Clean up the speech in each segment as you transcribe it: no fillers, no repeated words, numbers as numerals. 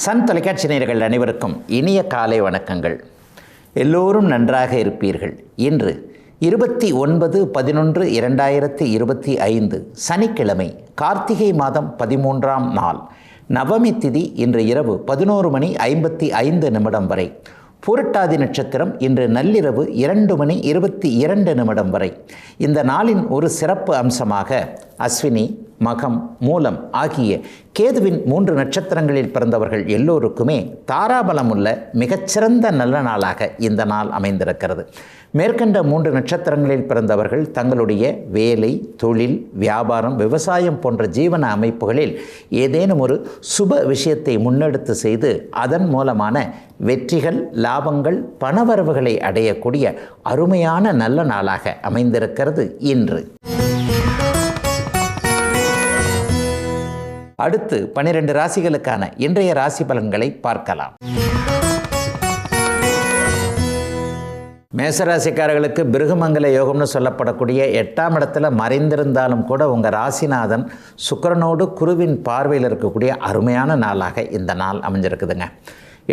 Sun தொலைக்காட்சி நேயர்கள் அனைவருக்கும் இனிய காலை வணக்கங்கள். எல்லோரும் நன்றாக இருப்பீர்கள். இன்று 29/11/2025 சனிக்கிழமை, கார்த்திகை மாதம் 13ஆம் நாள், நவமி திதி இன்று இரவு 11:55 வரை, பூரட்டாதி நட்சத்திரம் இன்று நள்ளிரவு 2:22 வரை. இந்த நாளின் ஒரு சிறப்பு அம்சமாக அஸ்வினி, மகம், மூலம் ஆகிய கேதுவின் 3 நட்சத்திரங்களில் பிறந்தவர்கள் எல்லோருக்குமே தாராபலமுள்ள மிகச்சிறந்த நல்ல நாளாக இந்த நாள் அமைந்திருக்கிறது. மேற்கண்ட 3 நட்சத்திரங்களில் பிறந்தவர்கள் தங்களுடைய வேலை, தொழில், வியாபாரம், விவசாயம் போன்ற ஜீவன அமைப்புகளில் ஏதேனும் ஒரு சுப விஷயத்தை முன்னெடுத்து செய்து அதன் மூலமான வெற்றிகள், லாபங்கள், பணவரவுகளை அடையக்கூடிய அருமையான நல்ல நாளாக அமைந்திருக்கிறது இன்று. அடுத்து 12 ராசிகளுக்கான இன்றைய ராசி பலன்களை பார்க்கலாம். மேசராசிக்காரர்களுக்கு பிருகுமங்கல யோகம்னு சொல்லப்படக்கூடிய 8ஆம் இடத்துல மறைந்திருந்தாலும் கூட உங்கள் ராசிநாதன் சுக்கிரனோடு குருவின் பார்வையில் இருக்கக்கூடிய அருமையான நாளாக இந்த நாள் அமைஞ்சிருக்குதுங்க.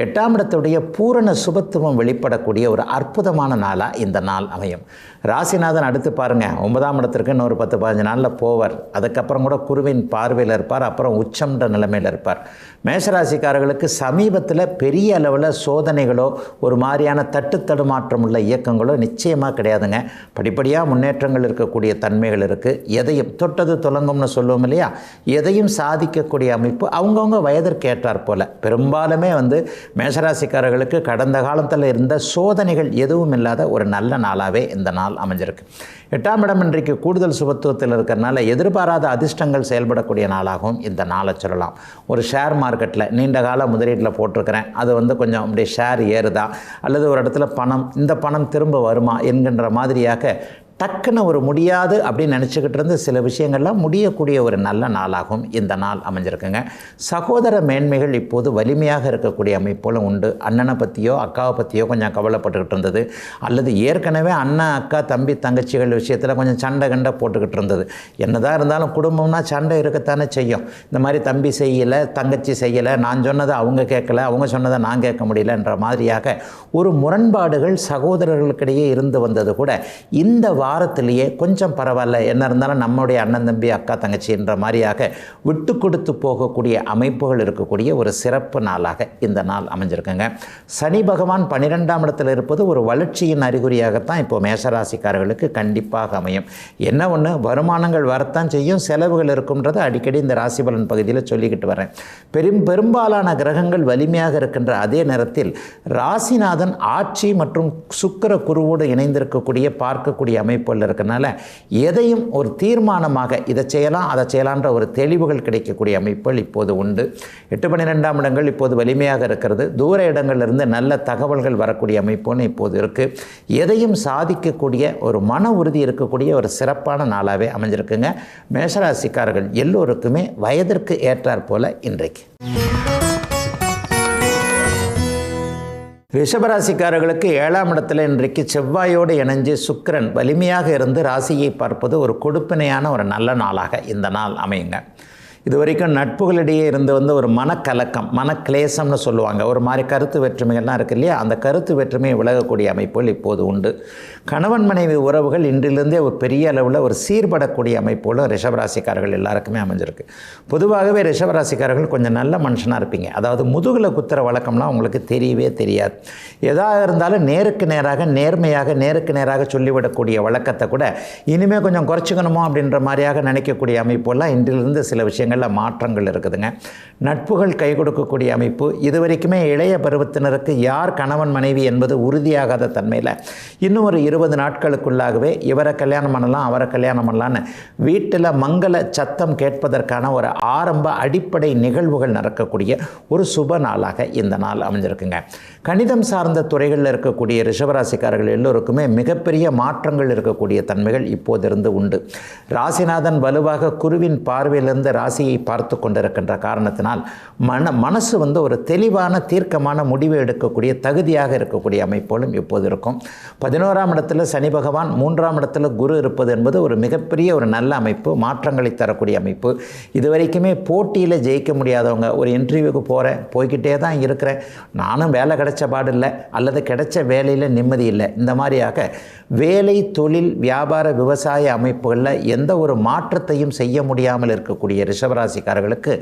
8ஆம் இடத்துடைய பூரண சுபத்துவம் வெளிப்படக்கூடிய ஒரு அற்புதமான நாளாக இந்த நாள் அமையும். ராசிநாதன் அடுத்து பாருங்கள், 9ஆம் இடத்திற்கு இன்னொரு 10-15 நாளில் போவார். அதுக்கப்புறம் கூட குருவின் பார்வையில் இருப்பார். அப்புறம் உச்சம்ன்ற நிலைமையில் இருப்பார். மேஷராசிக்காரர்களுக்கு சமீபத்தில் பெரிய அளவில் சோதனைகளோ ஒரு மாதிரியான தட்டுத்தடுமாற்றம் உள்ள இயக்கங்களோ நிச்சயமாக கிடையாதுங்க. படிப்படியாக முன்னேற்றங்கள் இருக்கக்கூடிய தன்மைகள் இருக்குது. எதையும் தொட்டது தொடங்கும்னு சொல்லுவோம் இல்லையா, எதையும் சாதிக்கக்கூடிய அமைப்பு அவங்கவுங்க வயதிற்கு ஏற்றார் போல். பெரும்பாலுமே மேஷராசிக்காரர்களுக்கு கடந்த காலத்தில் இருந்த சோதனைகள் எதுவும் இல்லாத ஒரு நல்ல நாளாகவே இந்த நாள் அமைஞ்சிருக்கு. 8ஆம் இடம் இன்றைக்கு கூடுதல் சுபத்துவத்தில் இருக்கிறனால எதிர்பாராத அதிர்ஷ்டங்கள் செயல்படக்கூடிய நாளாகவும் இந்த நாளை சொல்லலாம். ஒரு ஷேர் மார்க்கெட்டில் நீண்ட கால முதலீட்டில் போட்டிருக்கிறேன், அது கொஞ்சம் அப்படியே ஷேர் ஏறுதா, அல்லது ஒரு இடத்துல இந்த பணம் திரும்ப வருமா என்கின்ற மாதிரியாக டக்குன்னு ஒரு முடியாது அப்படின்னு நினச்சிக்கிட்டு இருந்து சில விஷயங்கள்லாம் முடியக்கூடிய ஒரு நல்ல நாளாகவும் இந்த நாள் அமைஞ்சிருக்குங்க. சகோதர மேன்மைகள் இப்போது வலிமையாக இருக்கக்கூடிய அமைப்போலும் உண்டு. அண்ணனை பற்றியோ அக்காவை பற்றியோ கொஞ்சம் கவலைப்பட்டுக்கிட்டு இருந்தது, அல்லது ஏற்கனவே அண்ணன், அக்கா, தம்பி, தங்கச்சிகள் விஷயத்தில் கொஞ்சம் சண்டை கண்டை போட்டுக்கிட்டு இருந்தது. என்னதான் இருந்தாலும் குடும்பம்னா சண்டை இருக்கத்தானே செய்யும். இந்த மாதிரி தம்பி செய்யலை, தங்கச்சி செய்யலை, நான் சொன்னதை அவங்க கேட்கல, அவங்க சொன்னதை நான் கேட்க முடியலன்ற மாதிரியாக ஒரு முரண்பாடுகள் சகோதரர்களுக்கிடையே இருந்து வந்தது கூட இந்த வாரத்திலேயே கொஞ்சம் பரவாயில்ல, என்ன இருந்தாலும் நம்முடைய அண்ணன், தம்பி, அக்கா, தங்கச்சின்ற மாதிரியாக விட்டு கொடுத்து போகக்கூடிய அமைப்புகள் இருக்கக்கூடிய ஒரு சிறப்பு நாளாக இந்த நாள் அமைஞ்சிருக்குங்க. சனி பகவான் 12ஆம் இடத்தில் இருப்பது ஒரு வளர்ச்சியின் அறிகுறியாகத்தான் இப்போ மேஷராசிக்காரர்களுக்கு கண்டிப்பாக அமையும். என்ன ஒன்று, வருமானங்கள் வரத்தான் செய்யும், செலவுகள் இருக்கும்ன்றது அடிக்கடி இந்த ராசி பலன் பகுதியில் சொல்லிக்கிட்டு வரேன். பெரும்பாலான கிரகங்கள் வலிமையாக இருக்கின்ற அதே நேரத்தில் ராசிநாதன் ஆட்சி மற்றும் சுக்கிர குருவோடு இணைந்திருக்கக்கூடிய பார்க்கக்கூடிய அமைப்புகள் இருக்கிறனால எதையும் ஒரு தீர்மானமாக இதை செய்யலாம் அதை செய்யலான்ற ஒரு தெளிவுகள் கிடைக்கக்கூடிய அமைப்புகள் இப்போது உண்டு. 8-12ஆம் இடங்கள் இப்போது வலிமையாக இருக்கிறது. தூர இடங்களிலிருந்து நல்ல தகவல்கள் வரக்கூடிய அமைப்புன்னு இப்போது இருக்குது. எதையும் சாதிக்கக்கூடிய ஒரு மன உறுதி இருக்கக்கூடிய ஒரு சிறப்பான நாளாகவே அமைஞ்சிருக்குங்க. மேஷராசிக்காரர்கள் எல்லோருக்குமே வயதிற்கு ஏற்றாற் போல இன்றைக்கு. ரிஷபராசிக்காரர்களுக்கு 7ஆம் இடத்துல இன்றைக்கு செவ்வாயோடு இணைஞ்சு சுக்கிரன் வலிமையாக இருந்து ராசியை பார்ப்பது ஒரு கொடுப்பினையான ஒரு நல்ல நாளாக இந்த நாள் அமையுங்க. இது வரைக்கும் நட்புகளிடையே இருந்து ஒரு மனக்கலக்கம், மனக்லேசம்னு சொல்லுவாங்க, ஒரு மாதிரி கருத்து வேற்றுமைகள்லாம் இருக்குது இல்லையா, அந்த கருத்து வேற்றுமையை விலகக்கூடிய அமைப்புகள் இப்போது உண்டு. கணவன் மனைவி உறவுகள் இன்றிலிருந்தே ஒரு பெரிய அளவில் ஒரு சீர்படக்கூடிய அமைப்போடு ரிஷபராசிக்காரர்கள் எல்லாருக்குமே அமைஞ்சிருக்கு. பொதுவாகவே ரிஷபராசிக்காரர்கள் கொஞ்சம் நல்ல மனுஷனாக இருப்பீங்க. அதாவது முதுகில் குத்துற வழக்கம்லாம் உங்களுக்கு தெரியவே தெரியாது. எதாக இருந்தாலும் நேருக்கு நேராக நேர்மையாக நேருக்கு நேராக சொல்லிவிடக்கூடிய வழக்கத்தை கூட இனிமேல் கொஞ்சம் குறைச்சிக்கணுமோ அப்படின்ற மாதிரியாக நினைக்கக்கூடிய அமைப்பெல்லாம் இன்றிலிருந்து சில விஷயங்கள் மாற்றங்கள் இருக்குதுங்க. நட்புகள் கை கொடுக்கக்கூடிய அமைப்பு. இதுவரைக்குமே இளைய பருவத்தினருக்கு யார் கணவன் மனைவி என்பது உறுதியாகாத தன்மையில் இன்னும் ஒரு 20 நாட்களுக்குள்ளாகவே இவரை கல்யாணம் பண்ணலாம் அவரை கல்யாணம் பண்ணலான்னு வீட்டில் மங்கள சத்தம் கேட்பதற்கான ஒரு ஆரம்ப அடிப்படை நிகழ்வுகள் நடக்கக்கூடிய ஒரு சுப நாளாக இந்த நாள் அமைஞ்சிருக்குங்க. கணிதம் சார்ந்த துறைகளில் இருக்கக்கூடிய ரிஷபராசிக்காரர்கள் எல்லோருக்குமே மிகப்பெரிய மாற்றங்கள் இருக்கக்கூடிய தன்மைகள் இப்போதிருந்து உண்டு. ராசிநாதன் வலுவாக குருவின் பார்வையிலிருந்து ராசி ராசியை பார்த்து கொண்டிருக்கின்ற காரணத்தினால் மனசு ஒரு தெளிவான தீர்க்கமான முடிவு எடுக்கக்கூடிய தகுதியாக இருக்கக்கூடிய அமைப்போலும் இப்போது இருக்கும். 11ஆம் இடத்துல சனி பகவான், 3ஆம் இடத்துல குரு இருப்பது என்பது ஒரு மிகப்பெரிய ஒரு நல்ல அமைப்பு, மாற்றங்களை தரக்கூடிய அமைப்பு. இதுவரைக்குமே போட்டியில் ஜெயிக்க முடியாதவங்க, ஒரு இன்டர்வியூக்கு போகிறேன், போய்கிட்டே தான் இருக்கிறேன், நானும் வேலை கிடைச்ச பாடு இல்லை, அல்லது கிடைச்ச வேலையில் நிம்மதி இல்லை, இந்த மாதிரியாக வேலை, தொழில், வியாபார, விவசாய அமைப்புகளில் எந்த ஒரு மாற்றத்தையும் செய்ய முடியாமல் இருக்கக்கூடிய ரிஷபராசிக்காரர்களுக்கு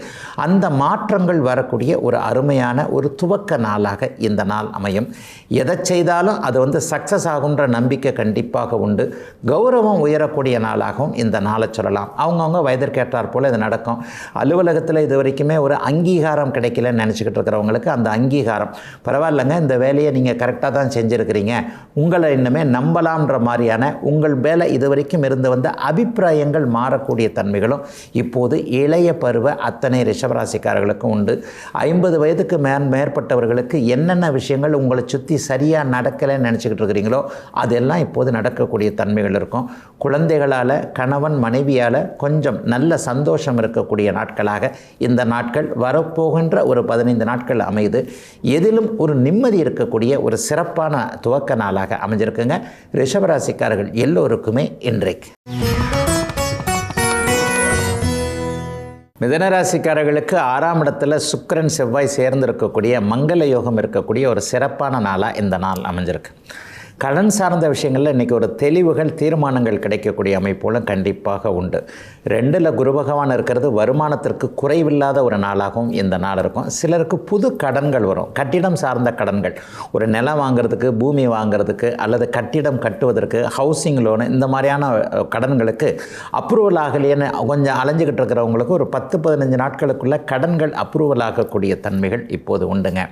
அந்த மாற்றங்கள் வரக்கூடிய ஒரு அருமையான ஒரு துவக்க நாளாக இந்த நாள் அமையும். எதை செய்தாலும் அது சக்ஸஸ் ஆகுன்ற நம்பிக்கை கண்டிப்பாக உண்டு. கௌரவம் உயரக்கூடிய நாளாகவும் இந்த நாளை சொல்லலாம். அவங்கவுங்க வயதிற்கேற்றார் போல் இது நடக்கும். அலுவலகத்தில் இது வரைக்குமே ஒரு அங்கீகாரம் கிடைக்கலன்னு நினச்சிக்கிட்டு இருக்கிறவங்களுக்கு அந்த அங்கீகாரம், பரவாயில்லைங்க, இந்த வேலையை நீங்கள் கரெக்டாக தான் செஞ்சுருக்கிறீங்க, உங்களை இன்னுமே நம்பலாம்ன்ற மாதிரியான உங்கள் மேலே இது வரைக்கும் இருந்து வந்த அபிப்பிராயங்கள் மாறக்கூடிய தன்மைகளும் இப்போது இளைய பருவ அத்தனை ரிஷபராசிக்காரர்களுக்கும் உண்டு. 50 வயதுக்கு மேற்பட்டவர்களுக்கு என்னென்ன விஷயங்கள் உங்களை சுற்றி சரியாக நடக்கலைன்னு நினச்சிக்கிட்டு இருக்கிறீங்களோ அதெல்லாம் இப்போது நடக்கக்கூடிய தன்மைகள் இருக்கும். குழந்தைகளால், கணவன் மனைவியால் கொஞ்சம் நல்ல சந்தோஷம் இருக்கக்கூடிய நாட்களாக இந்த நாட்கள் வரப்போகின்ற ஒரு 15 நாட்கள் அமையுது. எதிலும் ஒரு நிம்மதி இருக்கக்கூடிய ஒரு சிறப்பான துவக்க நாளாக அமைஞ்சிருக்குங்க ரிஷபராசிக்காரர்கள் எல்லோருக்குமே இன்றைக்கு. மிதனராசிக்காரர்களுக்கு 6ஆம் இடத்துல சுக்கிரன் செவ்வாய் சேர்ந்து இருக்கக்கூடிய மங்கள யோகம் இருக்கக்கூடிய ஒரு சிறப்பான நாளாக இந்த நாள் அமைஞ்சிருக்கு. கடன் சார்ந்த விஷயங்களில் இன்றைக்கி ஒரு தெளிவுகள், தீர்மானங்கள் கிடைக்கக்கூடிய அமைப்போலும் கண்டிப்பாக உண்டு. 2ல் குரு பகவான் இருக்கிறது வருமானத்திற்கு குறைவில்லாத ஒரு நாளாகவும் இந்த நாள் இருக்கும். சிலருக்கு புது கடன்கள் வரும், கட்டிடம் சார்ந்த கடன்கள், ஒரு நிலம் வாங்கிறதுக்கு, பூமி வாங்கிறதுக்கு, அல்லது கட்டிடம் கட்டுவதற்கு, ஹவுசிங் லோனு, இந்த மாதிரியான கடன்களுக்கு அப்ரூவல் ஆகலையேன்னு கொஞ்சம் அலைஞ்சிக்கிட்டு இருக்கிறவங்களுக்கு ஒரு 10-15 நாட்களுக்குள்ள கடன்கள் அப்ரூவல் ஆகக்கூடிய தன்மைகள் இப்போது உண்டுங்க.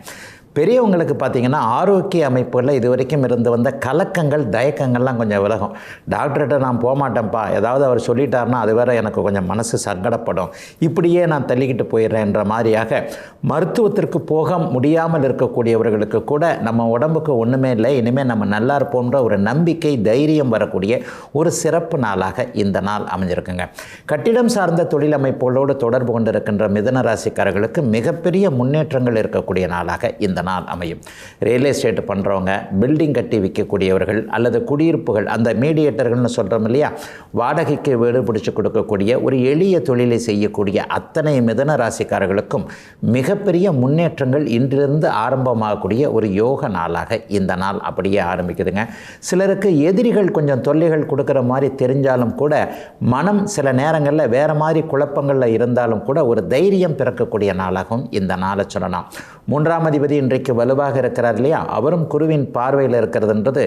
பெரியவங்களுக்கு பார்த்திங்கன்னா ஆரோக்கிய அமைப்புகளில் இது வரைக்கும் இருந்து வந்த கலக்கங்கள், தயக்கங்கள்லாம் கொஞ்சம் விலகும். டாக்டர்கிட்ட நான் போகமாட்டேன்ப்பா, ஏதாவது அவர் சொல்லிட்டாருன்னா அது வேறு எனக்கு கொஞ்சம் மனசு சங்கடப்படும், இப்படியே நான் தள்ளிக்கிட்டு போயிடுறேன்ற மாதிரியாக மருத்துவத்திற்கு போக முடியாமல் இருக்கக்கூடியவர்களுக்கு கூட நம்ம உடம்புக்கு ஒன்றுமே இல்லை, இனிமேல் நம்ம நல்லா இருப்போன்ற ஒரு நம்பிக்கை, தைரியம் வரக்கூடிய ஒரு சிறப்பு நாளாக இந்த நாள் அமைஞ்சிருக்குங்க. கட்டிடம் சார்ந்த தொழில் அமைப்புகளோடு தொடர்பு கொண்டிருக்கின்ற மிதுன ராசிக்காரர்களுக்கு மிகப்பெரிய முன்னேற்றங்கள் இருக்கக்கூடிய நாளாக இந்த நாள் அமையும். ரியல் எஸ்டேட் பண்ணுறவங்க, பில்டிங் கட்டி விற்கக்கூடியவர்கள், அல்லது குடியிருப்புகள், அந்த மீடியேட்டர்கள்னு சொல்கிறோம் இல்லையா, வாடகைக்கு வீடு பிடிச்சி கொடுக்கக்கூடிய ஒரு எளிய தொழிலை செய்யக்கூடிய அத்தனை மிதுன ராசிக்காரர்களுக்கும் மிகப்பெரிய முன்னேற்றங்கள் இன்றிலிருந்து ஆரம்பமாகக்கூடிய ஒரு யோக நாளாக இந்த நாள் அப்படியே ஆரம்பிக்குதுங்க. சிலருக்கு எதிரிகள் கொஞ்சம் தொல்லைகள் கொடுக்குற மாதிரி தெரிஞ்சாலும் கூட மனம் சில நேரங்களில் வேறு மாதிரி குழப்பங்களில் இருந்தாலும் கூட ஒரு தைரியம் பிறக்கக்கூடிய நாளாகவும் இந்த நாளை சொல்லலாம். 3ஆம் அதிபதி இன்றைக்கு வலுவாக இருக்கிறார் இல்லையா, அவரும் குருவின் பார்வையில் இருக்கிறதுன்றது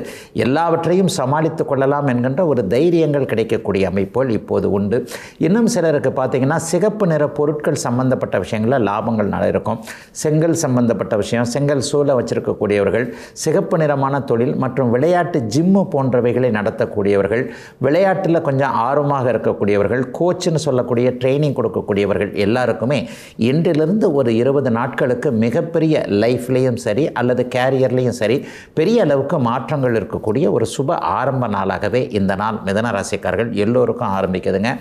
எல்லாவற்றையும் சமாளித்து கொள்ளலாம் என்கின்ற ஒரு தைரியங்கள் கிடைக்கக்கூடிய அமைப்போல் இப்போது உண்டு. இன்னும் சிலருக்கு பார்த்திங்கன்னா சிகப்பு நிற பொருட்கள் சம்பந்தப்பட்ட விஷயங்களில் லாபங்கள் இருக்கும். செங்கல் சம்பந்தப்பட்ட விஷயம், செங்கல் சூழலை வச்சிருக்கக்கூடியவர்கள், சிகப்பு நிறமான தொழில் மற்றும் விளையாட்டு ஜிம்மு போன்றவைகளை நடத்தக்கூடியவர்கள், விளையாட்டில் கொஞ்சம் ஆர்வமாக இருக்கக்கூடியவர்கள், கோச்சுன்னு சொல்லக்கூடிய ட்ரைனிங் கொடுக்கக்கூடியவர்கள் எல்லாருக்குமே இன்றிலிருந்து ஒரு 20 நாட்களுக்கு மிகப்பெரிய லைஃப்லேயும் சரி அல்லது கேரியர்லேயும் சரி பெரிய அளவுக்கு மாற்றங்கள் இருக்கக்கூடிய ஒரு சுப ஆரம்ப நாளாகவே இந்த நாள் மிதுன ராசிக்காரர்கள் எல்லோருக்கும் ஆரம்பிக்குதுங்க.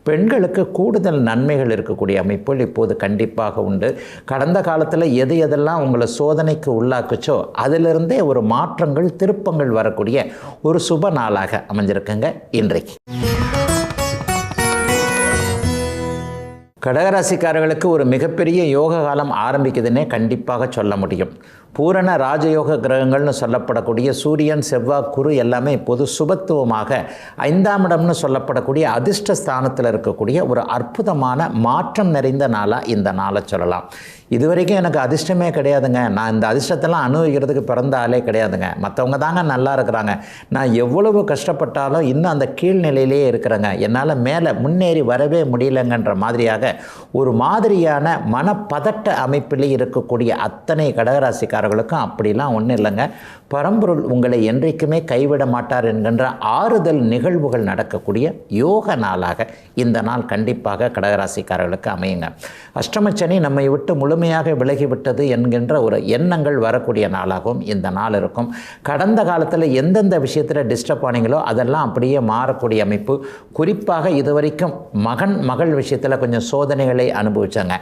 பெண்களுக்கு கூடுதல் நன்மைகள் இருக்கக்கூடிய அமைப்புகள் இப்போது கண்டிப்பாக உண்டு. கடந்த காலத்தில் எதெல்லாம் உங்களை சோதனைக்கு உள்ளாக்குச்சோ அதிலிருந்தே ஒரு மாற்றங்கள், திருப்பங்கள் வரக்கூடிய ஒரு சுப நாளாக அமைஞ்சிருக்குங்க இன்றைக்கு. கடகராசிக்காரர்களுக்கு ஒரு மிகப்பெரிய யோக காலம் ஆரம்பிக்குதுன்னே கண்டிப்பாக சொல்ல முடியும். பூரண ராஜயோக கிரகங்கள்னு சொல்லப்படக்கூடிய சூரியன், செவ்வாய், குரு எல்லாமே இப்போது சுபத்துவமாக 5ஆம் இடம்னு சொல்லப்படக்கூடிய அதிர்ஷ்ட ஸ்தானத்தில் இருக்கக்கூடிய ஒரு அற்புதமான மாற்றம் நிறைந்த நாளாக இந்த நாளை சொல்லலாம். இதுவரைக்கும் எனக்கு அதிர்ஷ்டமே கிடையாதுங்க, நான் இந்த அதிர்ஷ்டத்தெல்லாம் அனுபவிக்கிறதுக்கு பிறந்த ஆளே கிடையாதுங்க, மற்றவங்க தாங்க நல்லா இருக்கிறாங்க, நான் எவ்வளவு கஷ்டப்பட்டாலும் இன்னும் அந்த கீழ்நிலையிலேயே இருக்கிறேங்க, என்னால் மேலே முன்னேறி வரவே முடியலைங்கன்ற மாதிரியாக ஒரு மாதிரியான மனப்பதட்ட அமைப்பிலே இருக்கக்கூடிய அத்தனை கடகராசிக்காரர்கள் சிம்மராசிக்காரர்களுக்கும் அப்படிலாம் ஒன்றும் இல்லைங்க. பரம்பொருள் உங்களை என்றைக்குமே கைவிட மாட்டார் என்கின்ற ஆறுதல் நிகழ்வுகள் நடக்கக்கூடிய யோக நாளாக இந்த நாள் கண்டிப்பாக கடகராசிக்காரர்களுக்கு அமையுங்க. அஷ்டமச்சனி நம்மை விட்டு முழுமையாக விலகிவிட்டது என்கின்ற ஒரு எண்ணங்கள் வரக்கூடிய நாளாகவும் இந்த நாள் இருக்கும். கடந்த காலத்தில் எந்தெந்த விஷயத்தில் டிஸ்டர்ப் ஆனீங்களோ அதெல்லாம் அப்படியே மாறக்கூடிய அமைப்பு. குறிப்பாக இதுவரைக்கும் மகள் விஷயத்தில் கொஞ்சம் சோதனைகளை அனுபவிச்சாங்க.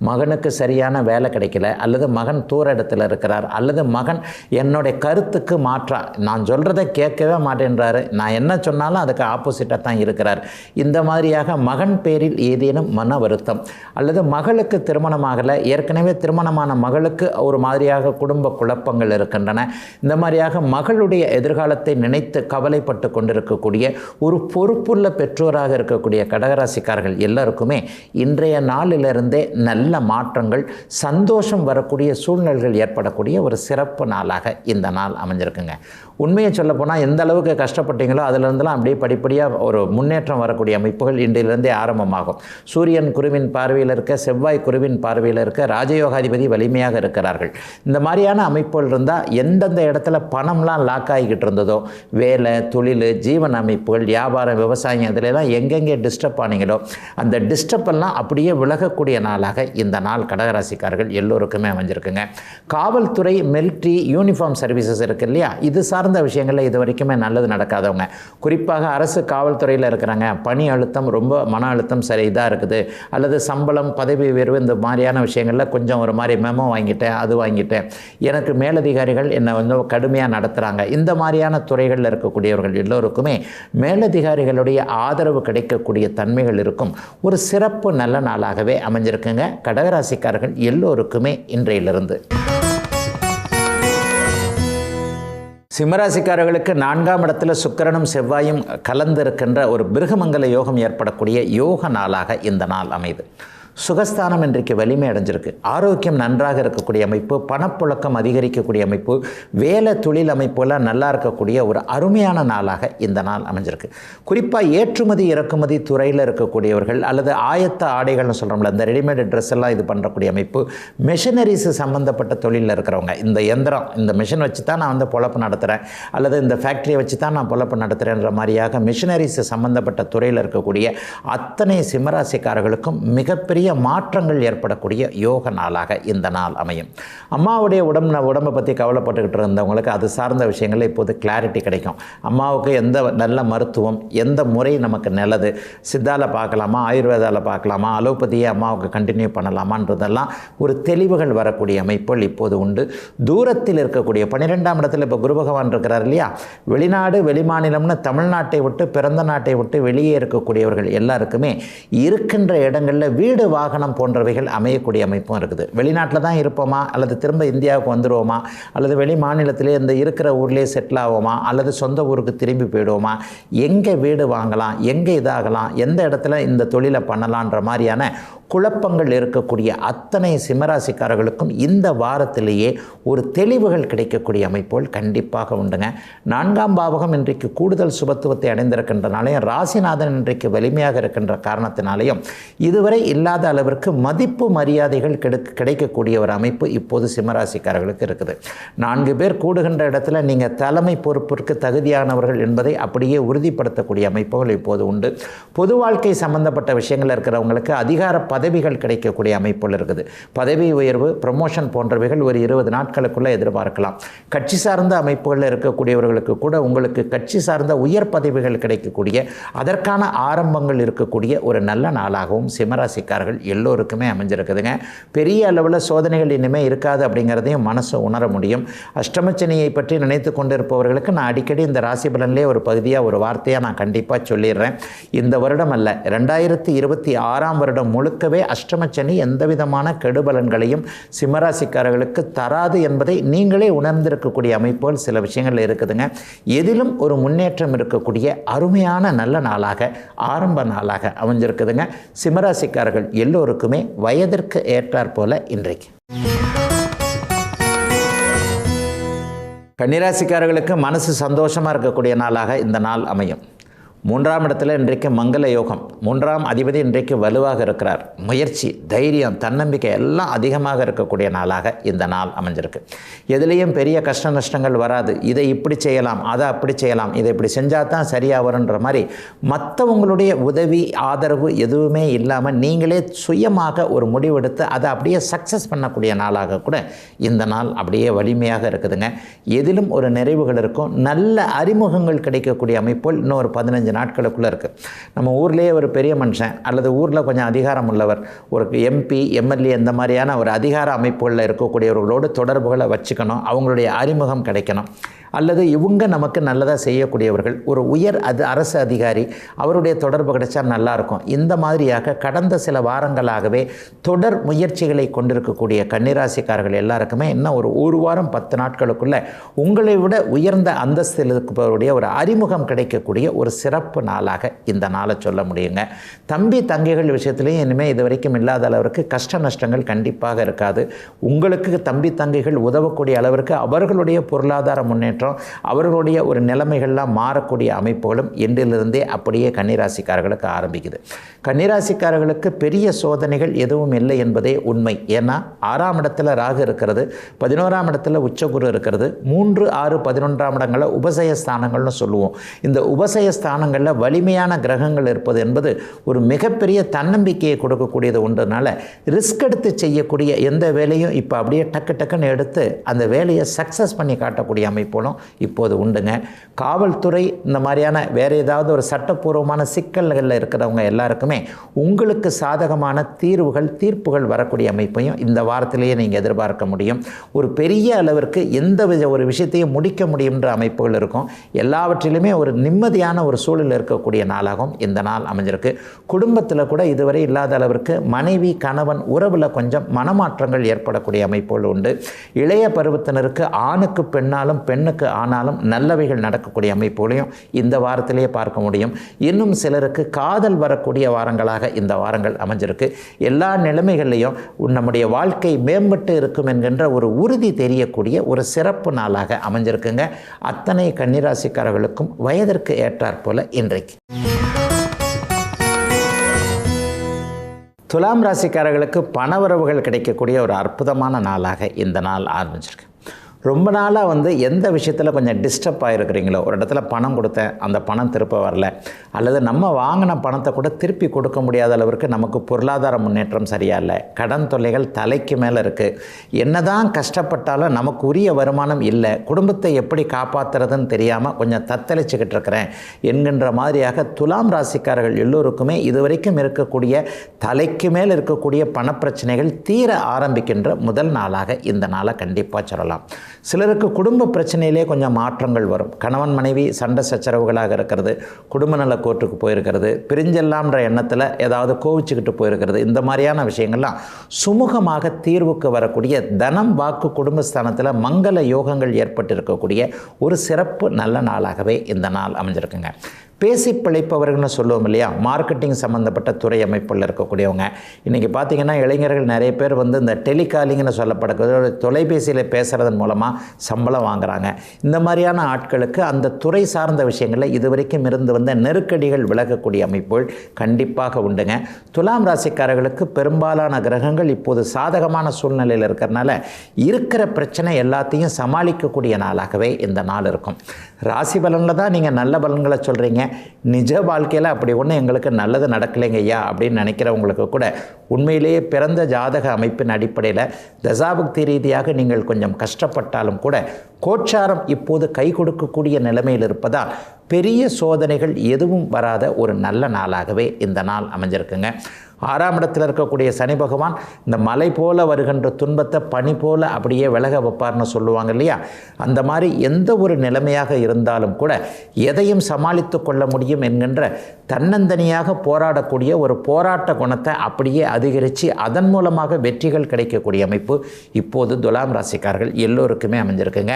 மகனுக்கு சரியான வேலை கிடைக்கல, அல்லது மகன் தூர இடத்துல இருக்கிறார், அல்லது மகன் என்னுடைய கருத்துக்கு மாற்றா நான் சொல்கிறத கேட்கவே மாட்டேன்றாரு, நான் என்ன சொன்னாலும் அதுக்கு ஆப்போசிட்டாக தான் இருக்கிறார். இந்த மாதிரியாக மகன் பேரில் ஏதேனும் மன வருத்தம், அல்லது மகளுக்கு திருமணமாகலை, ஏற்கனவே திருமணமான மகளுக்கு ஒரு மாதிரியாக குடும்ப குழப்பங்கள் இருக்கின்றன. இந்த மாதிரியாக மகளுடைய எதிர்காலத்தை நினைத்து கவலைப்பட்டு கொண்டிருக்கக்கூடிய ஒரு பொறுப்புள்ள பெற்றோராக இருக்கக்கூடிய கடகராசிக்காரர்கள் எல்லாருக்குமே இன்றைய நாளிலிருந்தே நல்ல மாற்றங்கள், சந்தோஷம் வரக்கூடிய சூழ்நிலைகள் ஏற்படக்கூடிய ஒரு சிறப்பு நாளாக இந்த நாள் அமைஞ்சிருக்குங்க. உண்மையை சொல்லப்போனால் எந்த அளவுக்கு கஷ்டப்பட்டீங்களோ அதிலிருந்துலாம் அப்படியே படிப்படியாக ஒரு முன்னேற்றம் வரக்கூடிய அமைப்புகள் இன்றிலிருந்தே ஆரம்பமாகும். சூரியன் குருவின் பார்வையில் இருக்க, செவ்வாய் குருவின் பார்வையில் இருக்க, ராஜயோகாதிபதி வலிமையாக இருக்கிறார்கள். இந்த மாதிரியான அமைப்புகள் இருந்தால் எந்தெந்த இடத்துல பணம்லாம் லாக் ஆகிக்கிட்டு இருந்ததோ, வேலை, தொழில், ஜீவன அமைப்புகள், வியாபாரம், விவசாயம், இதிலெல்லாம் எங்கெங்கே டிஸ்டர்ப் ஆனீங்களோ அந்த டிஸ்டர்ப் எல்லாம் அப்படியே விலகக்கூடிய நாளாக இந்த நாள் கடகராசிக்காரர்கள் எல்லோருக்குமே அமைஞ்சிருக்குங்க. காவல்துறை, மிலிட்ரி, யூனிஃபார்ம் சர்வீசஸ் இருக்கு இல்லையா, இது சார்ந்த விஷயங்களில் இது வரைக்குமே நல்லது நடக்காதவங்க, குறிப்பாக அரசு காவல்துறையில் இருக்கிறாங்க, பணி அழுத்தம் ரொம்ப மன அழுத்தம் சரி இதாக இருக்குது, அல்லது சம்பளம், பதவி உயர்வு, இந்த மாதிரியான விஷயங்களில் கொஞ்சம் ஒரு மாதிரி மெமோ வாங்கிட்டேன், அது வாங்கிட்டேன், எனக்கு மேலதிகாரிகள் என்னை வந்து கடுமையாக நடத்துகிறாங்க, இந்த மாதிரியான துறைகளில் இருக்கக்கூடியவர்கள் எல்லோருக்குமே மேலதிகாரிகளுடைய ஆதரவு கிடைக்கக்கூடிய தன்மைகள் இருக்கும். ஒரு சிறப்பு நல்ல நாளாகவே அமைஞ்சிருக்குங்க கடகராசிக்காரர்கள் எல்லோருக்குமே இன்றையிலிருந்து. சிம்மராசிக்காரர்களுக்கு 4ஆம் இடத்துல சுக்கிரனும் செவ்வாயும் கலந்திருக்கின்ற ஒரு பிருகமங்கல யோகம் ஏற்படக்கூடிய யோக நாளாக இந்த நாள் அமைது. சுகஸ்தானம் இன்றைக்கு வலிமை அடைஞ்சிருக்கு. ஆரோக்கியம் நன்றாக இருக்கக்கூடிய அமைப்பு, பணப்புழக்கம் அதிகரிக்கக்கூடிய அமைப்பு, வேலை தொழில் அமைப்புலாம் நல்லா இருக்கக்கூடிய ஒரு அருமையான நாளாக இந்த நாள் அமைஞ்சிருக்கு. குறிப்பாக ஏற்றுமதி இறக்குமதி துறையில் இருக்கக்கூடியவர்கள், அல்லது ஆயத்த ஆடைகள்னு சொல்கிறோம்ல, இந்த ரெடிமேட் ட்ரெஸ் எல்லாம் இது பண்ணுறக்கூடிய அமைப்பு, மிஷினரிஸ் சம்மந்தப்பட்ட தொழிலில் இருக்கிறவங்க, இந்த எந்திரம், இந்த மிஷின் வச்சு தான் நான் வந்து பொழப்பு நடத்துகிறேன், அல்லது இந்த ஃபேக்ட்ரியை வச்சு தான் நான் பொழப்பு நடத்துகிறேன்ற மாதிரியாக மிஷினரிஸ் சம்மந்தப்பட்ட துறையில் இருக்கக்கூடிய அத்தனை சிம்மராசிக்காரர்களுக்கும் மிகப்பெரிய மாற்றங்கள் ஏற்படக்கூடிய யோக நாளாக இந்த நாள் அமையும். அம்மாவுடைய உடம்பை பற்றி கவலைப்பட்டுக்கிட்டு இருந்தவங்களுக்கு அது சார்ந்த விஷயங்களில் இப்போது கிளாரிட்டி கிடைக்கும். அம்மாவுக்கு எந்த நல்ல மருத்துவம், எந்த முறை நமக்கு நல்லது, சித்தாவில் பார்க்கலாமா, ஆயுர்வேதாவில் பார்க்கலாமா, அலோபதியை அம்மாவுக்கு கண்டினியூ பண்ணலாமான்றதெல்லாம் ஒரு தெளிவுகள் வரக்கூடிய அமைப்புகள் இப்போது உண்டு. தூரத்தில் இருக்கக்கூடிய 12ஆம் இடத்துல இப்போ குரு பகவான் இருக்கிறார் இல்லையா, வெளிநாடு வெளிமாநிலம்னு தமிழ்நாட்டை விட்டு, பிறந்த நாட்டை விட்டு வெளியே இருக்கக்கூடியவர்கள் எல்லாருக்குமே இருக்கின்ற இடங்களில் வீடு, வாகனம் போன்றவைகள் அமையக்கூடிய அமைப்பும் இருக்குது. வெளிநாட்டில் தான் இருப்போமா, அல்லது திரும்ப இந்தியாவுக்கு வந்துடுவோமா, அல்லது வெளி மாநிலத்திலே இந்த இருக்கிற ஊர்லேயே செட்டில் ஆகுமா, அல்லது சொந்த ஊருக்கு திரும்பி போயிடுவோமா, எங்கே வீடு வாங்கலாம், எங்கே இதாகலாம், எந்த இடத்துல இந்த தொழிலை பண்ணலான்ற மாதிரியான குழப்பங்கள் இருக்கக்கூடிய அத்தனை சிம்மராசிக்காரர்களுக்கும் இந்த வாரத்திலேயே ஒரு தெளிவுகள் கிடைக்கக்கூடிய அமைப்புகள் கண்டிப்பாக உண்டுங்க. 4ஆம் பாவகம் இன்றைக்கு கூடுதல் சுபத்துவத்தை அடைந்திருக்கின்றனாலையும், ராசிநாதன் இன்றைக்கு வலிமையாக இருக்கின்ற காரணத்தினாலேயும் இதுவரை இல்லாத அளவிற்கு மதிப்பு மரியாதைகள் கிடைக்கக்கூடிய ஒரு அமைப்பு இப்போது சிம்மராசிக்காரர்களுக்கு இருக்குது. 4 பேர் கூடுகின்ற இடத்துல நீங்கள் தலைமை பொறுப்பிற்கு தகுதியானவர்கள் என்பதை அப்படியே உறுதிப்படுத்தக்கூடிய அமைப்புகள் இப்போது உண்டு. பொது வாழ்க்கை சம்பந்தப்பட்ட விஷயங்கள் இருக்கிறவங்களுக்கு அதிகார பதவிகள் கிடைக்கக்கூடிய அமைப்புகள் இருக்குது. பதவி உயர்வு, ப்ரமோஷன் போன்றவைகள் ஒரு 20 நாட்களுக்குள்ளே எதிர்பார்க்கலாம். கட்சி சார்ந்த அமைப்புகளில் இருக்கக்கூடியவர்களுக்கு கூட உங்களுக்கு கட்சி சார்ந்த உயர் பதவிகள் கிடைக்கக்கூடிய, அதற்கான ஆரம்பங்கள் இருக்கக்கூடிய ஒரு நல்ல நாளாகவும் சிம்மராசிக்காரர்கள் எல்லோருக்குமே அமைஞ்சிருக்குதுங்க. பெரிய அளவில் சோதனைகள் இனிமேல் இருக்காது அப்படிங்கிறதையும் மனசு உணர முடியும். அஷ்டமச்சனியை பற்றி நினைத்து கொண்டிருப்பவர்களுக்கு நான் அடிக்கடி இந்த ராசி பலன்லேயே ஒரு பகுதியாக ஒரு வார்த்தையாக நான் கண்டிப்பாக சொல்லிடுறேன். இந்த வருடம் அல்ல, 2026ஆம் வருடம் முழுக்கவே அஷ்டமச்சனி எந்த விதமான கெடுபலன்களையும் சிம்மராசிக்காரர்களுக்கு தராது என்பதை நீங்களே உணர்ந்திருக்கக்கூடிய அமைப்புகள் சில விஷயங்கள் இருக்குதுங்க. எதிலும் ஒரு முன்னேற்றம் இருக்கக்கூடிய அருமையான நல்ல நாளாக, ஆரம்ப நாளாக அமைஞ்சிருக்குதுங்க. சிம்மராசிக்காரர்கள் எல்லோருக்குமே வயதிற்கு ஏற்றாற் போல இன்றைக்கு. கன்னிராசிக்காரர்களுக்கு மனசு சந்தோஷமாக இருக்கக்கூடிய நாளாக இந்த நாள் அமையும். மூன்றாம் இடத்துல இன்றைக்கு மங்கள யோகம், மூன்றாம் அதிபதி இன்றைக்கு வலுவாக இருக்கிறார். முயற்சி, தைரியம், தன்னம்பிக்கை எல்லாம் அதிகமாக இருக்கக்கூடிய நாளாக இந்த நாள் அமைஞ்சிருக்கு. எதுலேயும் பெரிய கஷ்ட நஷ்டங்கள் வராது. இதை இப்படி செய்யலாம், அதை அப்படி செய்யலாம், இதை இப்படி செஞ்சால் தான் சரியாக வருன்ற மாதிரி மற்றவங்களுடைய உதவி ஆதரவு எதுவுமே இல்லாமல் நீங்களே சுயமாக ஒரு முடிவெடுத்து அதை அப்படியே சக்ஸஸ் பண்ணக்கூடிய நாளாக கூட இந்த நாள் அப்படியே வலிமையாக இருக்குதுங்க. எதிலும் ஒரு நிறைவுகள் இருக்கும். நல்ல அறிமுகங்கள் கிடைக்கக்கூடிய அமைப்புகள் இன்னும் ஒரு 15 நாட்களுக்குள்ளே இருக்குது. நம்ம ஊர்லேயே ஒரு பெரிய மனுஷன் அல்லது ஊரில் கொஞ்சம் அதிகாரம் உள்ளவர், ஒரு MP, MLA இந்த மாதிரியான ஒரு அதிகார அமைப்புகளில் இருக்கக்கூடியவர்களோடு தொடர்புகளை வச்சுக்கணும். அவங்களுடைய அறிமுகம் கிடைக்கணும். அல்லது இவங்க நமக்கு நல்லதாக செய்யக்கூடியவர்கள், ஒரு உயர் அரசு அதிகாரி, அவருடைய தொடர்பு கிடைச்சா நல்லாயிருக்கும். இந்த மாதிரியாக கடந்த சில வாரங்களாகவே தொடர் முயற்சிகளை கொண்டிருக்கக்கூடிய கன்னிராசிக்காரர்கள் எல்லாருக்குமே இன்னும் ஒரு வாரம் 10 நாட்களுக்குள்ளே உங்களை விட உயர்ந்த அந்தஸ்தில் இருப்பவருடைய ஒரு அறிமுகம் கிடைக்கக்கூடிய ஒரு சிறப்பு நாளாக இந்த நாளை சொல்ல முடியுங்க. தம்பி தங்கைகள் விஷயத்துலையும் இனிமேல் இது வரைக்கும் இல்லாத அளவிற்கு கஷ்ட நஷ்டங்கள் கண்டிப்பாக இருக்காது. உங்களுக்கு தம்பி தங்கைகள் உதவக்கூடிய அளவிற்கு அவர்களுடைய பொருளாதார முன்னேற்றம், அவர்களுடைய ஒரு நிலைமைகள்லாம் மாறக்கூடிய அமைப்புகளும் இன்றிலிருந்தே அப்படியே கன்னிராசிக்காரர்களுக்கு ஆரம்பிக்குது. கன்னிராசிக்காரர்களுக்கு பெரிய சோதனைகள் எதுவும் இல்லை என்பதே உண்மை. ஏன்னா 6ஆம் இடத்துல ராகு இருக்கிறது, 11ஆம் இடத்துல உச்சகுரு இருக்கிறது, 3, 6, 11ஆம் இடங்களில் உபசய ஸ்தானங்கள்னு சொல்லுவோம். இந்த உபசய ஸ்தானங்களில் வலிமையான கிரகங்கள் இருப்பது என்பது ஒரு மிகப்பெரிய தன்னம்பிக்கையை கொடுக்கக்கூடியது ஒன்றனால ரிஸ்க் எடுத்து செய்யக்கூடிய எந்த வேலையும் இப்போ அப்படியே டக்குன்னு எடுத்து அந்த வேலையை சக்ஸஸ் பண்ணி காட்டக்கூடிய அமைப்புகளும் இப்போது உண்டுங்க. காவல்துறை இந்த மாதிரியான வேறு ஏதாவது ஒரு சட்டப்பூர்வமான சிக்கல்களில் இருக்கிறவங்க எல்லாருக்குமே உங்களுக்கு சாதகமான தீர்ப்புகள் வரக்கூடிய அமைப்பையும் இந்த வாரத்திலேயே நீங்கள் எதிர்பார்க்க முடியும். ஒரு பெரிய அளவிற்கு எந்த ஒரு விஷயத்தையும் முடிக்க முடியுன்ற அமைப்புகள் இருக்கும். எல்லாவற்றிலுமே ஒரு நிம்மதியான ஒரு சூழல் இருக்கக்கூடிய நாளாகவும் இந்த நாள் அமைஞ்சிருக்கு. குடும்பத்தில் கூட இதுவரை இல்லாத அளவிற்கு மனைவி கணவன் உறவில் கொஞ்சம் மனமாற்றங்கள் ஏற்படக்கூடிய அமைப்புகள் உண்டு. இளைய பருவத்தினருக்கு ஆணுக்கு பெண்ணாலும் பெண்ணுக்கு ஆனாலும் நல்லவைகள் நடக்கக்கூடிய அமைப்புகளையும் இந்த வாரத்திலேயே பார்க்க முடியும். இன்னும் சிலருக்கு காதல் வரக்கூடிய வாரங்களாக இந்த வாரங்கள் அமைஞ்சிருக்கு. எல்லா நிலைமைகள்லையும் நம்முடைய வாழ்க்கை மேம்பட்டு இருக்கும் என்கின்ற ஒரு உறுதி தெரியக்கூடிய ஒரு சிறப்பு நாளாக அமைஞ்சிருக்குங்க. அத்தனை கன்னிராசிக்காரர்களுக்கும் வயதிற்கு ஏற்றாற் போல இன்றைக்கு. துலாம் ராசிக்காரர்களுக்கு பணவரவுகள் கிடைக்கக்கூடிய ஒரு அற்புதமான நாளாக இந்த நாள் ஆரம்பிச்சிருக்கு. ரொம்ப நாளாக எந்த விஷயத்தில் கொஞ்சம் டிஸ்டர்ப் ஆகிருக்கிறீங்களோ, ஒரு இடத்துல பணம் கொடுத்தேன், அந்த பணம் திருப்ப வரல, அல்லது நம்ம வாங்கின பணத்தை கூட திருப்பி கொடுக்க முடியாத அளவிற்கு நமக்கு பொருளாதார முன்னேற்றம் சரியாக இல்லை, கடன் தொல்லைகள் தலைக்கு மேலே இருக்குது, என்னதான் கஷ்டப்பட்டாலும் நமக்கு உரிய வருமானம் இல்லை, குடும்பத்தை எப்படி காப்பாற்றுறதுன்னு தெரியாமல் கொஞ்சம் தத்தளிச்சுக்கிட்டு இருக்கிறேன் என்கின்ற மாதிரியாக துலாம் ராசிக்காரர்கள் எல்லோருக்குமே இதுவரைக்கும் இருக்கக்கூடிய தலைக்கு மேல் இருக்கக்கூடிய பணப்பிரச்சனைகள் தீர ஆரம்பிக்கின்ற முதல் நாளாக இந்த நாளை கண்டிப்பாக சொல்லலாம். சிலருக்கு குடும்ப பிரச்சனையிலே கொஞ்சம் மாற்றங்கள் வரும். கணவன் மனைவி சண்டை சச்சரவுகளாக இருக்கிறது, குடும்ப நல கோர்ட்டுக்கு போயிருக்கிறது, பிரிஞ்செல்லாம்ன்ற எண்ணத்தில் ஏதாவது கோவிச்சுக்கிட்டு போயிருக்கிறது, இந்த மாதிரியான விஷயங்கள்லாம் சுமூகமாக தீர்வுக்கு வரக்கூடிய தனம் வாக்கு குடும்பஸ்தானத்தில் மங்கள யோகங்கள் ஏற்பட்டிருக்கக்கூடிய ஒரு சிறப்பு நல்ல நாளாகவே இந்த நாள் அமைஞ்சிருக்குங்க. பேசி பிழைப்பவர்கள்னு சொல்லுவோம் இல்லையா, மார்க்கெட்டிங் சம்மந்தப்பட்ட துறை அமைப்பில் இருக்கக்கூடியவங்க. இன்றைக்கி பார்த்திங்கன்னா இளைஞர்கள் நிறைய பேர் இந்த டெலிகாலிங்னு சொல்லப்படக்கூடிய தொலைபேசியில் பேசுகிறதன் மூலமாக சம்பளம் வாங்குகிறாங்க. இந்த மாதிரியான ஆட்களுக்கு அந்த துறை சார்ந்த விஷயங்களில் இதுவரைக்கும் இருந்து வந்த நெருக்கடிகள் விலகக்கூடிய அமைப்புகள் கண்டிப்பாக உண்டுங்க. துலாம் ராசிக்காரர்களுக்கு பெரும்பாலான கிரகங்கள் இப்போது சாதகமான சூழ்நிலையில் இருக்கிறனால இருக்கிற பிரச்சனை எல்லாத்தையும் சமாளிக்கக்கூடிய நாளாகவே இந்த நாள் இருக்கும். ராசி பலனில் தான் நீங்கள் நல்ல பலன்களை சொல்கிறீங்க, நிஜ வாழ்க்கையில் அப்படி ஒன்றும் எங்களுக்கு நல்லது நடக்கலைங்க ஐயா அப்படின்னு நினைக்கிறவங்களுக்கு கூட உண்மையிலேயே பிறந்த ஜாதக அமைப்பின் அடிப்படையில் தசாபக்தி ரீதியாக நீங்கள் கொஞ்சம் கஷ்டப்பட்டாலும் கூட கோச்சாரம் இப்போது கை கொடுக்கக்கூடிய நிலைமையில் இருப்பதால் பெரிய சோதனைகள் எதுவும் வராத ஒரு நல்ல நாளாகவே இந்த நாள் அமைஞ்சிருக்குங்க. 6ஆம் இடத்தில் இருக்கக்கூடிய சனி பகவான் இந்த மலை போல வருகின்ற துன்பத்தை பனி போல அப்படியே விலக வைப்பார்னு சொல்லுவாங்க இல்லையா, அந்த மாதிரி எந்த ஒரு நிலைமையாக இருந்தாலும் கூட எதையும் சமாளித்து கொள்ள முடியும் என்கின்ற தன்னந்தனியாக போராடக்கூடிய ஒரு போராட்ட குணத்தை அப்படியே அதிகரித்து அதன் மூலமாக வெற்றிகள் கிடைக்கக்கூடிய அமைப்பு இப்போது துலாம் ராசிக்காரர்கள் எல்லோருக்குமே அமைஞ்சிருக்குங்க.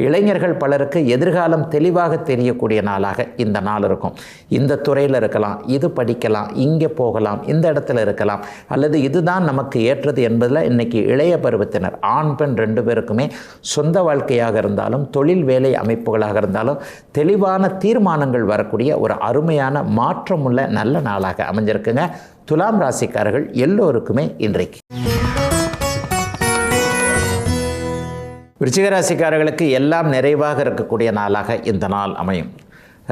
இளைஞர்கள் பலருக்கு எதிர்காலம் தெளிவாக தெரியக்கூடிய நாளாக இந்த நாள் இருக்கும். இந்த துறையில் இருக்கலாம், இது படிக்கலாம், இங்கே போகலாம், இந்த இடத்துல இருக்கலாம், அல்லது இதுதான் நமக்கு ஏற்றது என்பதில் இன்றைக்கி இளைய பருவத்தினர் ஆண் பெண் 2 பேருக்குமே சொந்த வாழ்க்கையாக இருந்தாலும் தொழில் வேலை அமைப்புகளாக இருந்தாலும் தெளிவான தீர்மானங்கள் வரக்கூடிய ஒரு அருமையான மாற்றமுள்ள நல்ல நாளாக அமைஞ்சிருக்குங்க. துலாம் ராசிக்காரர்கள் எல்லோருக்குமே இன்றைக்கு. விருச்சிக ராசிக்காரர்களுக்கு எல்லாம் நிறைவாக இருக்கக்கூடிய நாளாக இந்த நாள் அமையும்.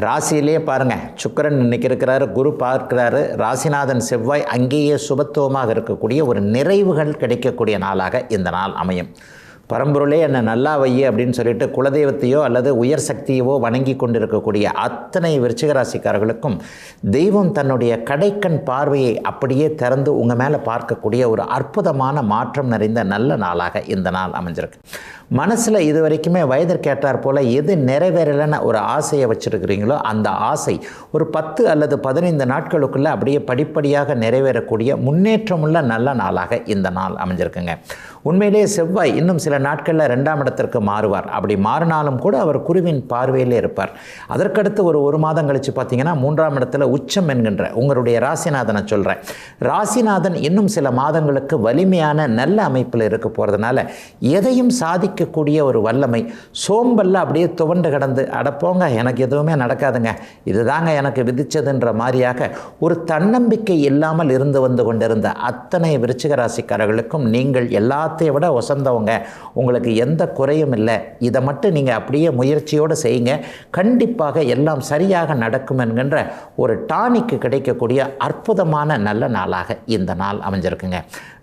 ராசியிலேயே பாருங்கள், சுக்கிரன் இன்னைக்கு இருக்கிறாரு, குரு பார்க்கிறாரு, ராசிநாதன் செவ்வாய் அங்கேயே சுபத்துவமாக இருக்கக்கூடிய ஒரு நிறைவுகள் கிடைக்கக்கூடிய நாளாக இந்த நாள் அமையும். பரம்பொருளே என்னை நல்லா வையே அப்படின்னு சொல்லிட்டு குலதெய்வத்தையோ அல்லது உயர் சக்தியவோ வணங்கி கொண்டிருக்கக்கூடிய அத்தனை விருச்சிக ராசிக்காரர்களுக்கும் தெய்வம் தன்னுடைய கடைக்கண் பார்வையை அப்படியே திறந்து உங்கள் மேலே பார்க்கக்கூடிய ஒரு அற்புதமான மாற்றம் நிறைந்த நல்ல நாளாக இந்த நாள் அமைஞ்சிருக்கு. மனசில் இது வரைக்குமே வயதிற்கேற்றார் போல் எது நிறைவேறலைன்னு ஒரு ஆசையை வச்சுருக்கிறீங்களோ அந்த ஆசை ஒரு 10 அல்லது 15 நாட்களுக்குள்ளே அப்படியே படிப்படியாக நிறைவேறக்கூடிய முன்னேற்றமுள்ள நல்ல நாளாக இந்த நாள் அமைஞ்சிருக்குங்க. உண்மையிலேயே செவ்வாய் இன்னும் சில நாட்களில் 2ஆம் இடத்திற்கு மாறுவார். அப்படி மாறினாலும் கூட அவர் குருவின் பார்வையிலே இருப்பார். அதற்கடுத்து ஒரு மாதம் கழித்து பார்த்தீங்கன்னா 3ஆம் இடத்துல உச்சம் என்கின்ற உங்களுடைய ராசிநாதனை சொல்கிறேன். ராசிநாதன் இன்னும் சில மாதங்களுக்கு வலிமையான நல்ல அமைப்பில் இருக்க போகிறதுனால எதையும் சாதிக்கக்கூடிய ஒரு வல்லமை, சோம்பல்ல அப்படியே துவண்டு கிடந்து அடப்போங்க எனக்கு எதுவுமே நடக்காதுங்க, இதுதாங்க எனக்கு விதிச்சதுன்ற மாதிரியாக ஒரு தன்னம்பிக்கை இல்லாமல் இருந்து வந்து கொண்டிருந்த அத்தனை விருச்சிக ராசிக்காரர்களுக்கும் நீங்கள் எல்லாத்தையும் விட வசந்தவங்க, உங்களுக்கு எந்த குறையும் இல்லை, இதை மட்டும் நீங்கள் அப்படியே முயற்சியோடு செய்யுங்க, கண்டிப்பாக எல்லாம் சரியாக நடக்கும் என்கின்ற ஒரு டானிக்கு கிடைக்கக்கூடிய அற்புதமான நல்ல நாளாக இந்த நாள் அமைஞ்சிருக்குங்க.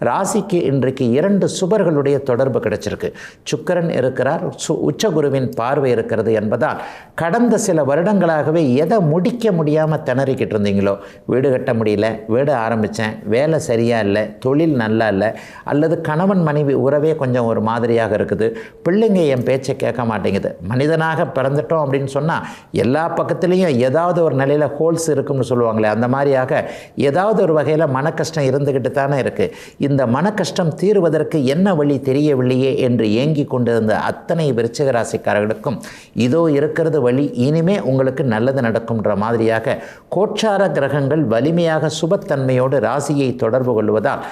ராசிக்கு இன்றைக்கு 2 சுபர்களுடைய தொடர்பு கிடைச்சிருக்கு. சுக்கிரன் இருக்கிறார், உச்சகுருவின் பார்வை இருக்கிறது என்பதால் கடந்த சில வருடங்களாகவே எதை முடிக்க முடியாமல் திணறிக்கிட்டு இருந்தீங்களோ, வீடு கட்ட முடியல, வீடு ஆரம்பித்தேன், வேலை சரியாக இல்லை, தொழில் நல்லா இல்லை, அல்லது கணவன் மனைவி உறவே கொஞ்சம் ஒரு மாதிரியாக இருக்குது, பிள்ளைங்க என் பேச்சை கேட்க மாட்டேங்குது, மனிதனாக பிறந்துட்டோம் அப்படின்னு சொன்னால் எல்லா பக்கத்துலேயும் ஏதாவது ஒரு நிலையில் ஹோல்ஸ் இருக்குன்னு சொல்லுவாங்களே, அந்த மாதிரியாக ஏதாவது ஒரு வகையில் மன கஷ்டம் இருந்துக்கிட்டு தானே இருக்குது. இந்த மன கஷ்டம் தீர்வதற்கு என்ன வழி தெரியவில்லையே என்று ஏங்கி கொண்டிருந்த அத்தனை விருச்சிக ராசிக்காரர்களுக்கும் இதோ இருக்கிறது வழி, இனிமே உங்களுக்கு நல்லது நடக்கும்ன்ற மாதிரியாக கோட்சார கிரகங்கள் வலிமையாக சுபத்தன்மையோடு ராசியை தொடர்பு கொள்வதால்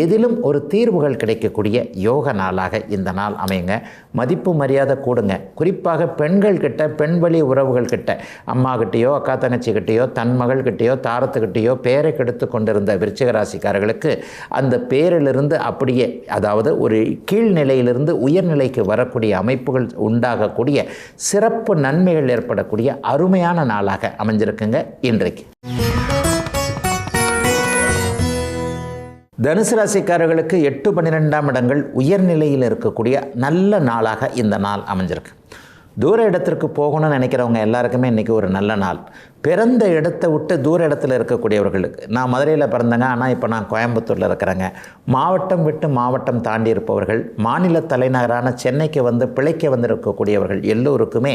எதிலும் ஒரு தீர்வுகள் கிடைக்கக்கூடிய யோக நாளாக இந்த நாள் அமையுங்க. மதிப்பு மரியாதை கூடுங்க. குறிப்பாக பெண்கள் கிட்ட, பெண் வழி உறவுகள் கிட்ட, அம்மா கிட்டேயோ அக்கா தங்கச்சி கிட்டேயோ தன் மகள் கிட்டேயோ தாரத்துக்கிட்டேயோ பேரை கெடுத்து கொண்டிருந்த விருச்சிக ராசிக்காரர்களுக்கு அந்த பேரிலிருந்து அப்படியே, அதாவது ஒரு கீழ்நிலையிலிருந்து உயர்நிலைக்கு வரக்கூடிய அமைப்புகள் உண்டாகக்கூடிய சிறப்பு நன்மைகள் ஏற்படக்கூடிய அருமையான நாளாக அமைஞ்சிருக்குங்க இன்றைக்கு. தனுசு ராசிக்காரர்களுக்கு 8, 12ஆம் இடங்கள் உயர்நிலையில் இருக்கக்கூடிய நல்ல நாளாக இந்த நாள் அமைஞ்சிருக்கு. தூர இடத்திற்கு போகணும்னு நினைக்கிறவங்க எல்லாருக்குமே இன்றைக்கி ஒரு நல்ல நாள். பிறந்த இடத்தை விட்டு தூர இடத்துல இருக்கக்கூடியவர்களுக்கு, நான் மதுரையில் பிறந்தேங்க, ஆனால் இப்போ நான் கோயம்புத்தூரில் இருக்கிறேங்க, மாவட்டம் விட்டு மாவட்டம் தாண்டி இருப்பவர்கள், மாநில தலைநகரான சென்னைக்கு வந்து பிழைக்க வந்திருக்கக்கூடியவர்கள் எல்லோருக்குமே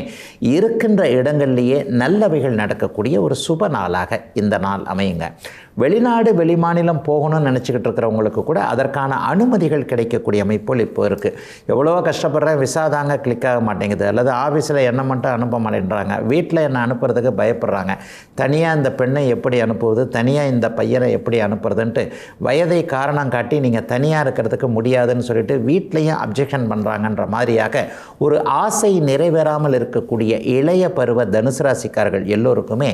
இருக்கின்ற இடங்கள்லேயே நல்லவைகள் நடக்கக்கூடிய ஒரு சுப நாளாக இந்த நாள் அமையுங்க. வெளிநாடு வெளிமாநிலம் போகணும்னு நினச்சிக்கிட்டு இருக்கிறவங்களுக்கு கூட அதற்கான அனுமதிகள் கிடைக்கக்கூடிய அமைப்புகள் இப்போ இருக்குது. எவ்வளவோ கஷ்டப்படுறேன், விசா தாங்க கிளிக் ஆக மாட்டேங்குது, அல்லது ஆஃபீஸில் என்ன மட்டும் அனுப்ப மாட்டேன்றாங்க, வீட்டில் என்னை அனுப்புறதுக்கு பயப்படுறாங்க, தனியாக இந்த பெண்ணை எப்படி அனுப்புவது, தனியாக இந்த பையனை எப்படி அனுப்புறதுன்ட்டு வயதை காரணம் காட்டி நீங்கள் தனியாக இருக்கிறதுக்கு முடியாதுன்னு சொல்லிட்டு வீட்லேயும் அப்ஜெக்ஷன் பண்ணுறாங்கன்ற மாதிரியாக ஒரு ஆசை நிறைவேறாமல் இருக்கக்கூடிய இளைய பருவ தனுசு ராசிக்காரர்கள் எல்லோருக்குமே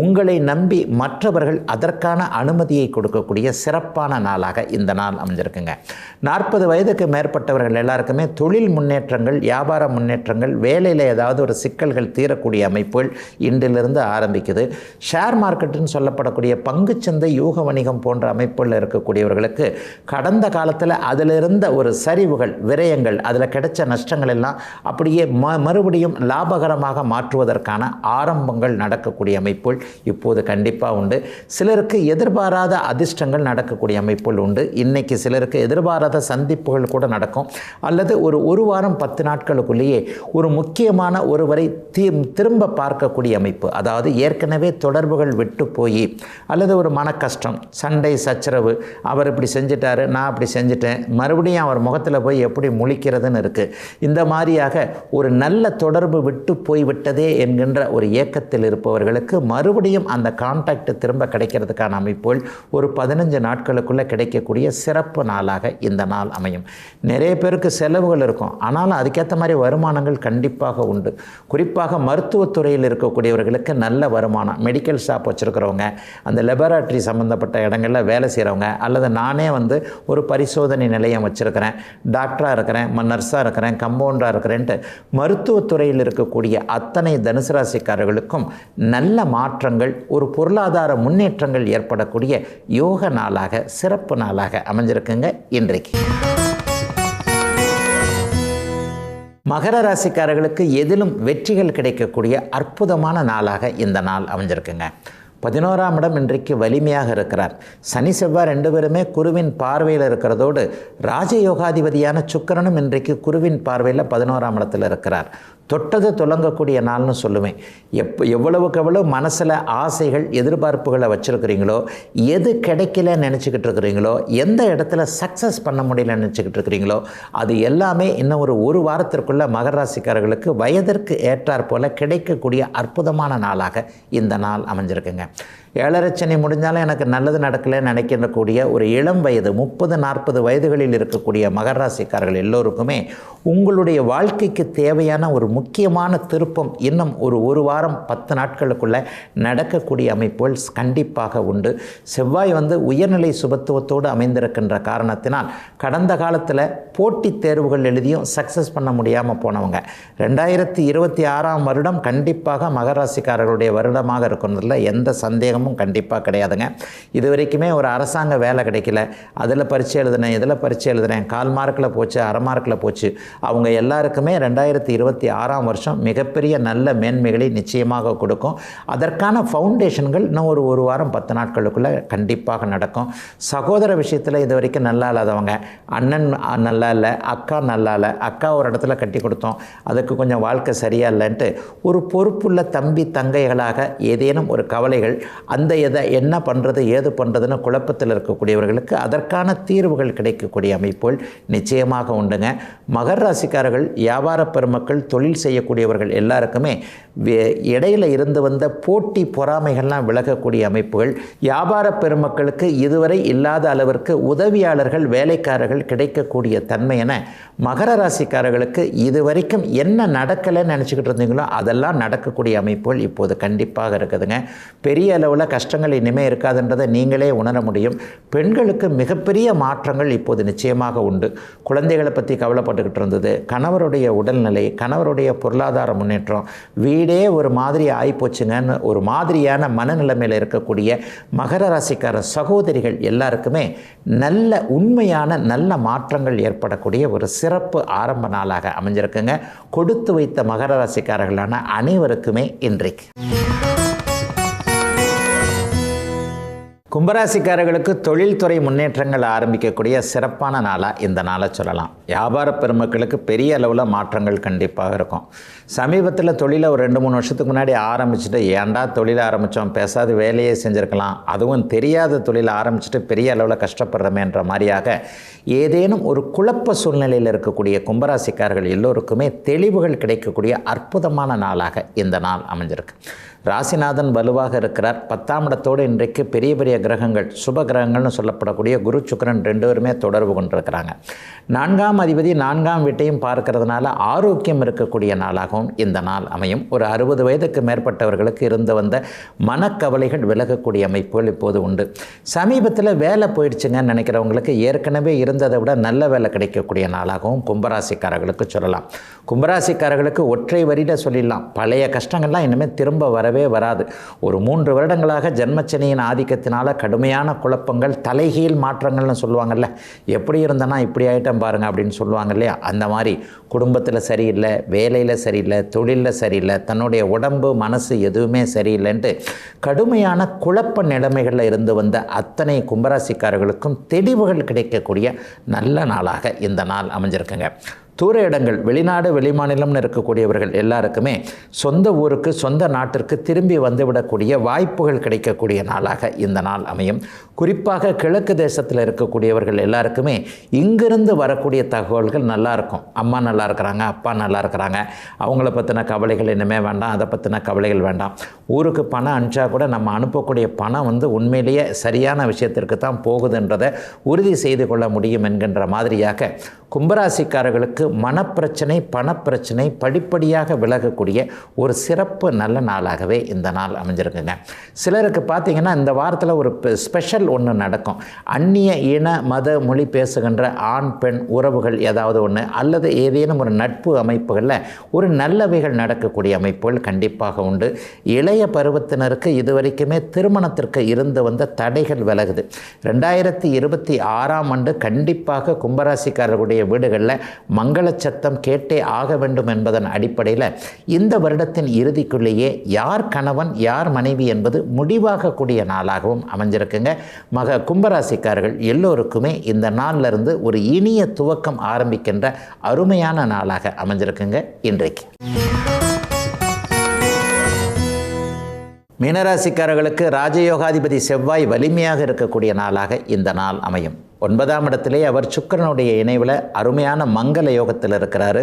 உங்களை நம்பி மற்றவர்கள் அதற்கான அனுமதியை கொடுக்கக்கூடிய சிறப்பான நாளாக இந்த நாள் அமைஞ்சிருக்குங்க. 40 வயதுக்கு மேற்பட்டவர்கள் எல்லாருக்குமே தொழில் முன்னேற்றங்கள், வியாபார முன்னேற்றங்கள், வேலையில் ஏதாவது ஒரு சிக்கல்கள் தீரக்கூடிய அமைப்புகள் இன்றிலிருந்து ஆரம்பிக்குது. ஷேர் மார்க்கெட்டுன்னு சொல்லப்படக்கூடிய பங்குச்சந்தை, யூக வணிகம் போன்ற அமைப்புகளில் இருக்கக்கூடியவர்களுக்கு கடந்த காலத்தில் அதில் இருந்த ஒரு சரிவுகள், விரயங்கள், அதில் கிடைச்ச நஷ்டங்கள் எல்லாம் அப்படியே மறுபடியும் லாபகரமாக மாற்றுவதற்கான ஆரம்பங்கள் நடக்கக்கூடிய அமைப்புகள் இப்போது கண்டிப்பாக உண்டு. சிலருக்கு எதிர்பாராத அதிர்ஷ்டங்கள் நடக்கக்கூடிய அமைப்புகள் உண்டு. இன்றைக்கி சிலருக்கு எதிர்பாராத சந்திப்புகள் கூட நடக்கும். அல்லது ஒரு வாரம் 10 நாட்களுக்குள்ளேயே ஒரு முக்கியமான ஒருவரை திரும்ப பார்க்கக்கூடிய அமைப்பு, அதாவது ஏற்கனவே ஏற்கனவே தொடர்புகள் விட்டு போய் அல்லது ஒரு மன கஷ்டம், சண்டை சச்சரவு, அவர் இப்படி செஞ்சிட்டாரு, நான் அப்படி செஞ்சிட்டேன், மறுபடியும் அவர் முகத்தில் போய் எப்படி முழிக்கிறதுன்னு இருக்குது. இந்த மாதிரியாக ஒரு நல்ல தொடர்பு விட்டு போய்விட்டதே என்கின்ற ஒரு ஏக்கத்தில் இருப்பவர்களுக்கு மறுபடியும் அந்த கான்டாக்ட் திரும்ப கிடைக்கிறதுக்கான அமைப்புகள் ஒரு 15 நாட்களுக்குள்ளே கிடைக்கக்கூடிய சிறப்பு நாளாக இந்த நாள் அமையும். நிறைய பேருக்கு செலவுகள் இருக்கும், ஆனாலும் அதுக்கேற்ற மாதிரி வருமானங்கள் கண்டிப்பாக உண்டு. குறிப்பாக மருத்துவத்துறையில் இருக்கக்கூடியவர்களுக்கு நல்ல வருமானம், மெடிக்கல் ஷாப் வச்சுருக்கிறவங்க, அந்த லெபராட்டரி சம்மந்தப்பட்ட இடங்களில் வேலை செய்கிறவங்க, அல்லது நானே ஒரு பரிசோதனை நிலையம் வச்சுருக்கிறேன், டாக்டராக இருக்கிறேன், நர்ஸாக இருக்கிறேன், கம்பவுண்டராக இருக்கிறேன்ட்டு மருத்துவத்துறையில் இருக்கக்கூடிய அத்தனை தனுசு ராசிக்காரர்களுக்கும் நல்ல மாற்றங்கள், ஒரு பொருளாதார முன்னேற்றங்கள் ஏற்படக்கூடிய யோக நாளாக சிறப்பு நாளாக அமைஞ்சிருக்குங்க இன்றைக்கு. மகர ராசிக்காரர்களுக்கு எதிலும் வெற்றிகள் கிடைக்கக்கூடிய அற்புதமான நாளாக இந்த நாள் அமைஞ்சிருக்குங்க. 11ஆம் இடம் இன்றைக்கு வலிமையாக இருக்கிறார். சனி செவ்வாய் 2 பேருமே குருவின் பார்வையில் இருக்கிறதோடு ராஜயோகாதிபதியான சுக்கிரனும் இன்றைக்கு குருவின் பார்வையில் 11ஆம் இடத்தில் இருக்கிறார். தொட்டது தொடங்கக்கூடிய நாள்னு சொல்லுவேன். எவ்வளவுக்கு எவ்வளோ மனசில் ஆசைகள் எதிர்பார்ப்புகளை வச்சுருக்கிறீங்களோ, எது கிடைக்கலன்னு நினச்சிக்கிட்டு இருக்கிறீங்களோ, எந்த இடத்துல சக்ஸஸ் பண்ண முடியலன்னு நினச்சிக்கிட்டு இருக்கிறீங்களோ, அது எல்லாமே இன்னும் ஒரு வாரத்திற்குள்ளே மகர ராசிக்காரர்களுக்கு வயதிற்கு ஏற்றாற் போல் கிடைக்கக்கூடிய அற்புதமான நாளாக இந்த நாள் அமைஞ்சிருக்குங்க. 7.5 சனி முடிஞ்சாலும் எனக்கு நல்லது நடக்கலைன்னு நினைக்கக்கூடிய ஒரு இளம் வயது 30-40 வயதுகளில் இருக்கக்கூடிய மகர ராசிக்காரர்கள் எல்லோருக்குமே உங்களுடைய வாழ்க்கைக்கு தேவையான ஒரு முக்கியமான திருப்பம் இன்னும் ஒரு வாரம் 10 நாட்களுக்குள்ளே நடக்கக்கூடிய அமைப்புகள் கண்டிப்பாக உண்டு. செவ்வாய் உயர்நிலை சுபத்துவத்தோடு அமைந்திருக்கின்ற காரணத்தினால் கடந்த காலத்தில் போட்டித் தேர்வுகள் எழுதியும் சக்ஸஸ் பண்ண முடியாமல் போனவங்க 2026ஆம் வருடம் கண்டிப்பாக மகர ராசிக்காரர்களுடைய வருடமாக இருக்கிறதுல எந்த சந்தேகமும் கண்டிப்பாக கிடையாதுங்க. இது வரைக்குமே ஒரு அரசாங்க வேலை கிடைக்கல, அதில் பரீட்சை எழுதினேன், இதில் பரீட்சை எழுதினேன், 1/4 மார்க்கில் போச்சு, 1/2 மார்க்கில் போச்சு, அவங்க எல்லாருக்குமே 2026ஆம் வருஷம் மிகப்பெரிய நல்ல மேன்மைகளை நிச்சயமாக கொடுக்கும். அதற்கான ஃபவுண்டேஷன்கள் இன்னும் ஒரு வாரம் 10 நாட்களுக்குள்ளே கண்டிப்பாக நடக்கும். சகோதர விஷயத்தில் இது வரைக்கும் நல்லா இல்லாதவங்க, அண்ணன் நல்லா இல்லை, அக்கா நல்லா இல்லை, அக்கா ஒரு இடத்துல கட்டி கொடுத்தோம், அதுக்கு கொஞ்சம் வாழ்க்கை சரியா இல்லைன்ட்டு ஒரு பொறுப்புள்ள தம்பி தங்கைகளாக ஏதேனும் ஒரு கவலைகள், அந்த என்ன பண்ணுறது ஏது பண்ணுறதுன்னு குழப்பத்தில் இருக்கக்கூடியவர்களுக்கு அதற்கான தீர்வுகள் கிடைக்கக்கூடிய அமைப்புகள் நிச்சயமாக உண்டுங்க. மகர ராசிக்காரர்கள், வியாபார பெருமக்கள், தொழில் செய்யக்கூடியவர்கள் எல்லாருக்குமே இடையில் இருந்து வந்த போட்டி பொறாமைகள்லாம் விலகக்கூடிய அமைப்புகள், வியாபார பெருமக்களுக்கு இதுவரை இல்லாத அளவிற்கு உதவியாளர்கள், வேலைக்காரர்கள் கிடைக்கக்கூடிய தன்மை என மகர ராசிக்காரர்களுக்கு இதுவரைக்கும் என்ன நடக்கலைன்னு நினச்சிக்கிட்டு இருந்தீங்களோ அதெல்லாம் நடக்கக்கூடிய அமைப்புகள் இப்போது கண்டிப்பாக இருக்குதுங்க. பெரிய அளவில் கஷ்டங்கள் இனிமேல் இருக்காதுன்றதை நீங்களே உணர முடியும். பெண்களுக்கு மிகப்பெரிய மாற்றங்கள் இப்போது நிச்சயமாக உண்டு. குழந்தைகளை பற்றி கவலைப்பட்டுக்கிட்டு இருந்தது, கணவருடைய உடல்நிலை, கணவருடைய பொருளாதார முன்னேற்றம், வீடே ஒரு மாதிரி ஆகிப்போச்சுங்கன்னு ஒரு மாதிரியான மனநிலைமையில் இருக்கக்கூடிய மகர ராசிக்கார சகோதரிகள் எல்லாருக்குமே நல்ல உண்மையான நல்ல மாற்றங்கள் ஏற்படக்கூடிய ஒரு சிறப்பு ஆரம்ப நாளாக அமைஞ்சிருக்குங்க. கொடுத்து வைத்த மகர ராசிக்காரர்களான அனைவருக்குமே இன்றைக்கு. கும்பராசிக்காரர்களுக்கு தொழில்துறை முன்னேற்றங்கள் ஆரம்பிக்கக்கூடிய சிறப்பான நாளாக இந்த நாளை சொல்லலாம். வியாபார பெருமக்களுக்கு பெரிய அளவில் மாற்றங்கள் கண்டிப்பாக இருக்கும். சமீபத்தில் தொழிலை ஒரு 2-3 வருஷத்துக்கு முன்னாடி ஆரம்பிச்சுட்டு ஏன்டா தொழிலை ஆரம்பித்தோம், பேசாத வேலையே செஞ்சுருக்கலாம், அதுவும் தெரியாத தொழிலை ஆரம்பிச்சுட்டு பெரிய அளவில் கஷ்டப்படுறமேன்ற மாதிரியாக ஏதேனும் ஒரு குழப்ப சூழ்நிலையில் இருக்கக்கூடிய கும்பராசிக்காரர்கள் எல்லோருக்குமே தெளிவுகள் கிடைக்கக்கூடிய அற்புதமான நாளாக இந்த நாள் அமைஞ்சிருக்கு. ராசிநாதன் வலுவாக இருக்கிறார். 10ஆம் இடத்தோடு இன்றைக்கு பெரிய பெரிய கிரகங்கள், சுப கிரகங்கள்னு சொல்லப்படக்கூடிய குரு சுக்கிரன் 2 பேருமே தொடர்பு கொண்டிருக்கிறாங்க. 4ஆம் அதிபதி 4ஆம் வீட்டையும் பார்க்கறதுனால ஆரோக்கியம் இருக்கக்கூடிய நாளாகவும் இந்த நாள் அமையும். ஒரு 60 வயதுக்கு மேற்பட்டவர்களுக்கு இருந்து வந்த மனக்கவலைகள் விலகக்கூடிய அமைப்புகள் இப்போது உண்டு. சமீபத்தில் வேலை போயிடுச்சுங்கன்னு நினைக்கிறவங்களுக்கு ஏற்கனவே இருந்ததை விட நல்ல வேலை கிடைக்கக்கூடிய நாளாகவும் கும்பராசிக்காரர்களுக்கு சொல்லலாம். கும்பராசிக்காரர்களுக்கு ஒற்றை வரியில் சொல்லிடலாம், பழைய கஷ்டங்கள்லாம் இனிமேல் திரும்ப வரவே வராது. ஒரு 3 வருடங்களாக ஜென்மச்சனியின் ஆதிக்கத்தினால கடுமையான குழப்பங்கள், தலைகீழ் மாற்றங்கள்னு சொல்லுவாங்கல்ல, எப்படி இருந்தனா இப்படி ஆகிட்டம் பாருங்கள் அப்படின்னு சொல்லுவாங்க இல்லையா, அந்த மாதிரி குடும்பத்தில் சரியில்லை, வேலையில் சரியில்லை, தொழிலில் சரியில்லை, தன்னுடைய உடம்பு மனசு எதுவுமே சரியில்லைன்ட்டு கடுமையான குழப்ப நிலைமைகளில் இருந்து வந்த அத்தனை கும்பராசிக்காரர்களுக்கும் தெளிவுகள் கிடைக்கக்கூடிய நல்ல நாளாக இந்த நாள் அமைஞ்சிருக்குங்க. தூர இடங்கள், வெளிநாடு வெளிமாநிலம்னு இருக்கக்கூடியவர்கள் எல்லாருக்குமே சொந்த ஊருக்கு சொந்த நாட்டிற்கு திரும்பி வந்துவிடக்கூடிய வாய்ப்புகள் கிடைக்கக்கூடிய நாளாக இந்த நாள் அமையும். குறிப்பாக கிழக்கு தேசத்தில் இருக்கக்கூடியவர்கள் எல்லாருக்குமே இங்கிருந்து வரக்கூடிய தகவல்கள் நல்லா இருக்கும். அம்மா நல்லா இருக்கிறாங்க, அப்பா நல்லா இருக்கிறாங்க, அவங்கள பற்றின கவலைகள் இனிமேல் வேண்டாம், அதை பற்றின கவலைகள் வேண்டாம். ஊருக்கு பணம் அனுப்பிச்சா கூட நம்ம அனுப்பக்கூடிய பணம் உண்மையிலேயே சரியான விஷயத்திற்கு தான் போகுதுன்றதை உறுதி செய்து கொள்ள முடியும் என்கின்ற மாதிரியாக கும்பராசிக்காரர்களுக்கு மனப்பிரச்சனை, பணப்பிரச்சனை படிப்படியாக விலகக்கூடிய ஒரு சிறப்பு நல்ல நாளாகவே இந்த நாள் அமைஞ்சிருக்குங்க. சிலருக்கு பார்த்திங்கன்னா இந்த வாரத்தில் ஒரு ஸ்பெஷல் ஒன்று நடக்கும். அந்நிய இன மத மொழி பேசுகின்ற ஆண் பெண் உறவுகள் ஏதாவது ஒன்று அல்லது ஏதேனும் ஒரு நட்பு அமைப்புகளில் ஒரு நல்லவைகள் நடக்கக்கூடிய அமைப்புகள் கண்டிப்பாக உண்டு. இளைய பருவத்தினருக்கு இதுவரைக்குமே திருமணத்திற்கு இருந்து வந்த தடைகள் விலகுது. 2026ஆம் ஆண்டு கண்டிப்பாக கும்பராசிக்காரர்களுடைய வீடுகளில் மங்கள சத்தம் கேட்டே ஆக வேண்டும் என்பதன் அடிப்படையில் இந்த வருடத்தின் இறுதிக்குள்ளேயே யார் கணவன் யார் மனைவி என்பது முடிவாகக்கூடிய நாளாகவும் அமைஞ்சிருக்குங்க. கும்பராசிக்காரர்கள் எல்லோருக்குமே இந்த நாளில் இருந்து ஒரு இனிய துவக்கம் ஆரம்பிக்கின்ற அருமையான நாளாக அமைஞ்சிருக்குங்க இன்றைக்கு. மீனராசிக்காரர்களுக்கு ராஜயோகாதிபதி செவ்வாய் வலிமையாக இருக்கக்கூடிய நாளாக இந்த நாள் அமையும். 9ஆம் இடத்திலே அவர் சுக்கிரனுடைய இணைவில் அருமையான மங்கள யோகத்தில் இருக்கிறாரு.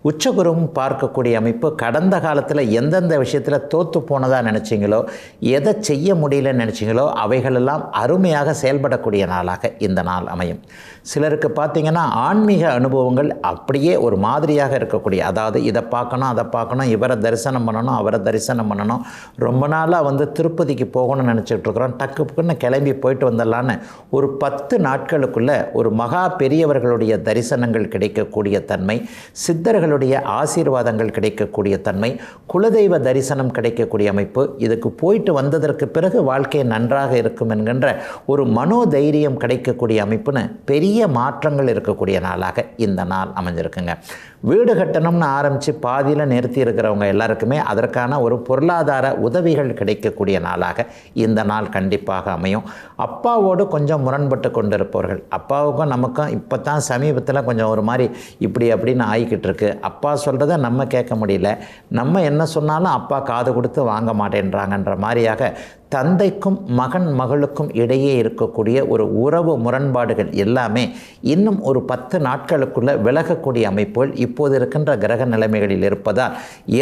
உச்சகுருவும் பார்க்கக்கூடிய அமைப்பு. கடந்த காலத்தில் எந்தெந்த விஷயத்தில் தோற்று போனதாக நினச்சிங்களோ, எதை செய்ய முடியலன்னு நினச்சிங்களோ அவைகளெல்லாம் அருமையாக செயல்படக்கூடிய நாளாக இந்த நாள் அமையும். சிலருக்கு பார்த்திங்கன்னா ஆன்மீக அனுபவங்கள் அப்படியே ஒரு மாதிரியாக இருக்கக்கூடிய, அதாவது இதை பார்க்கணும் அதை பார்க்கணும், இவரை தரிசனம் பண்ணணும் அவரை தரிசனம் பண்ணணும், ரொம்ப நாளாக திருப்பதிக்கு போகணும்னு நினச்சிட்டு இருக்கிறோம், டக்குன்னு கிளம்பி போயிட்டு வந்துடலான்னு ஒரு 10 நாட்களுக்குள்ள ஒரு மகா பெரியவர்களுடைய தரிசனங்கள் கிடைக்கக்கூடிய தன்மை, சித்தர்களுடைய ஆசீர்வாதங்கள் கிடைக்கக்கூடிய தன்மை, குலதெய்வ தரிசனம் கிடைக்கக்கூடிய அமைப்பு, இதுக்கு போயிட்டு வந்ததற்கு பிறகு வாழ்க்கை நன்றாக இருக்கும் என்கின்ற ஒரு மனோதைரியம் கிடைக்கக்கூடிய அமைப்புன்னு பெரிய மாற்றங்கள் இருக்கக்கூடிய நாளாக இந்த நாள் அமைஞ்சிருக்குங்க. வீடு கட்டணும்னு ஆரம்பித்து பாதியில் நிறுத்தி இருக்கிறவங்க எல்லாருக்குமே அதற்கான ஒரு பொருளாதார உதவிகள் கிடைக்கக்கூடிய நாளாக இந்த நாள் கண்டிப்பாக அமையும். அப்பாவோடு கொஞ்சம் முரண்பட்டு கொண்டிருப்பவர்கள், அப்பாவுக்கும் நமக்கும் இப்போ தான் சமீபத்தில் கொஞ்சம் ஒரு மாதிரி இப்படி அப்படின்னு ஆகிக்கிட்டு இருக்கு. அப்பா சொல்கிறத நம்ம கேட்க முடியல, நம்ம என்ன சொன்னாலும் அப்பா காது கொடுத்து வாங்க மாட்டேன்றாங்கன்ற மாதிரியாக தந்தைக்கும் மகன் மகளுக்கும் இடையே இருக்கக்கூடிய ஒரு உறவு முரண்பாடுகள் எல்லாமே இன்னும் ஒரு 10 நாட்களுக்குள்ளே விலகக்கூடிய அமைப்புகள் இப்போது இருக்கின்ற கிரக நிலைமைகளில் இருப்பதால்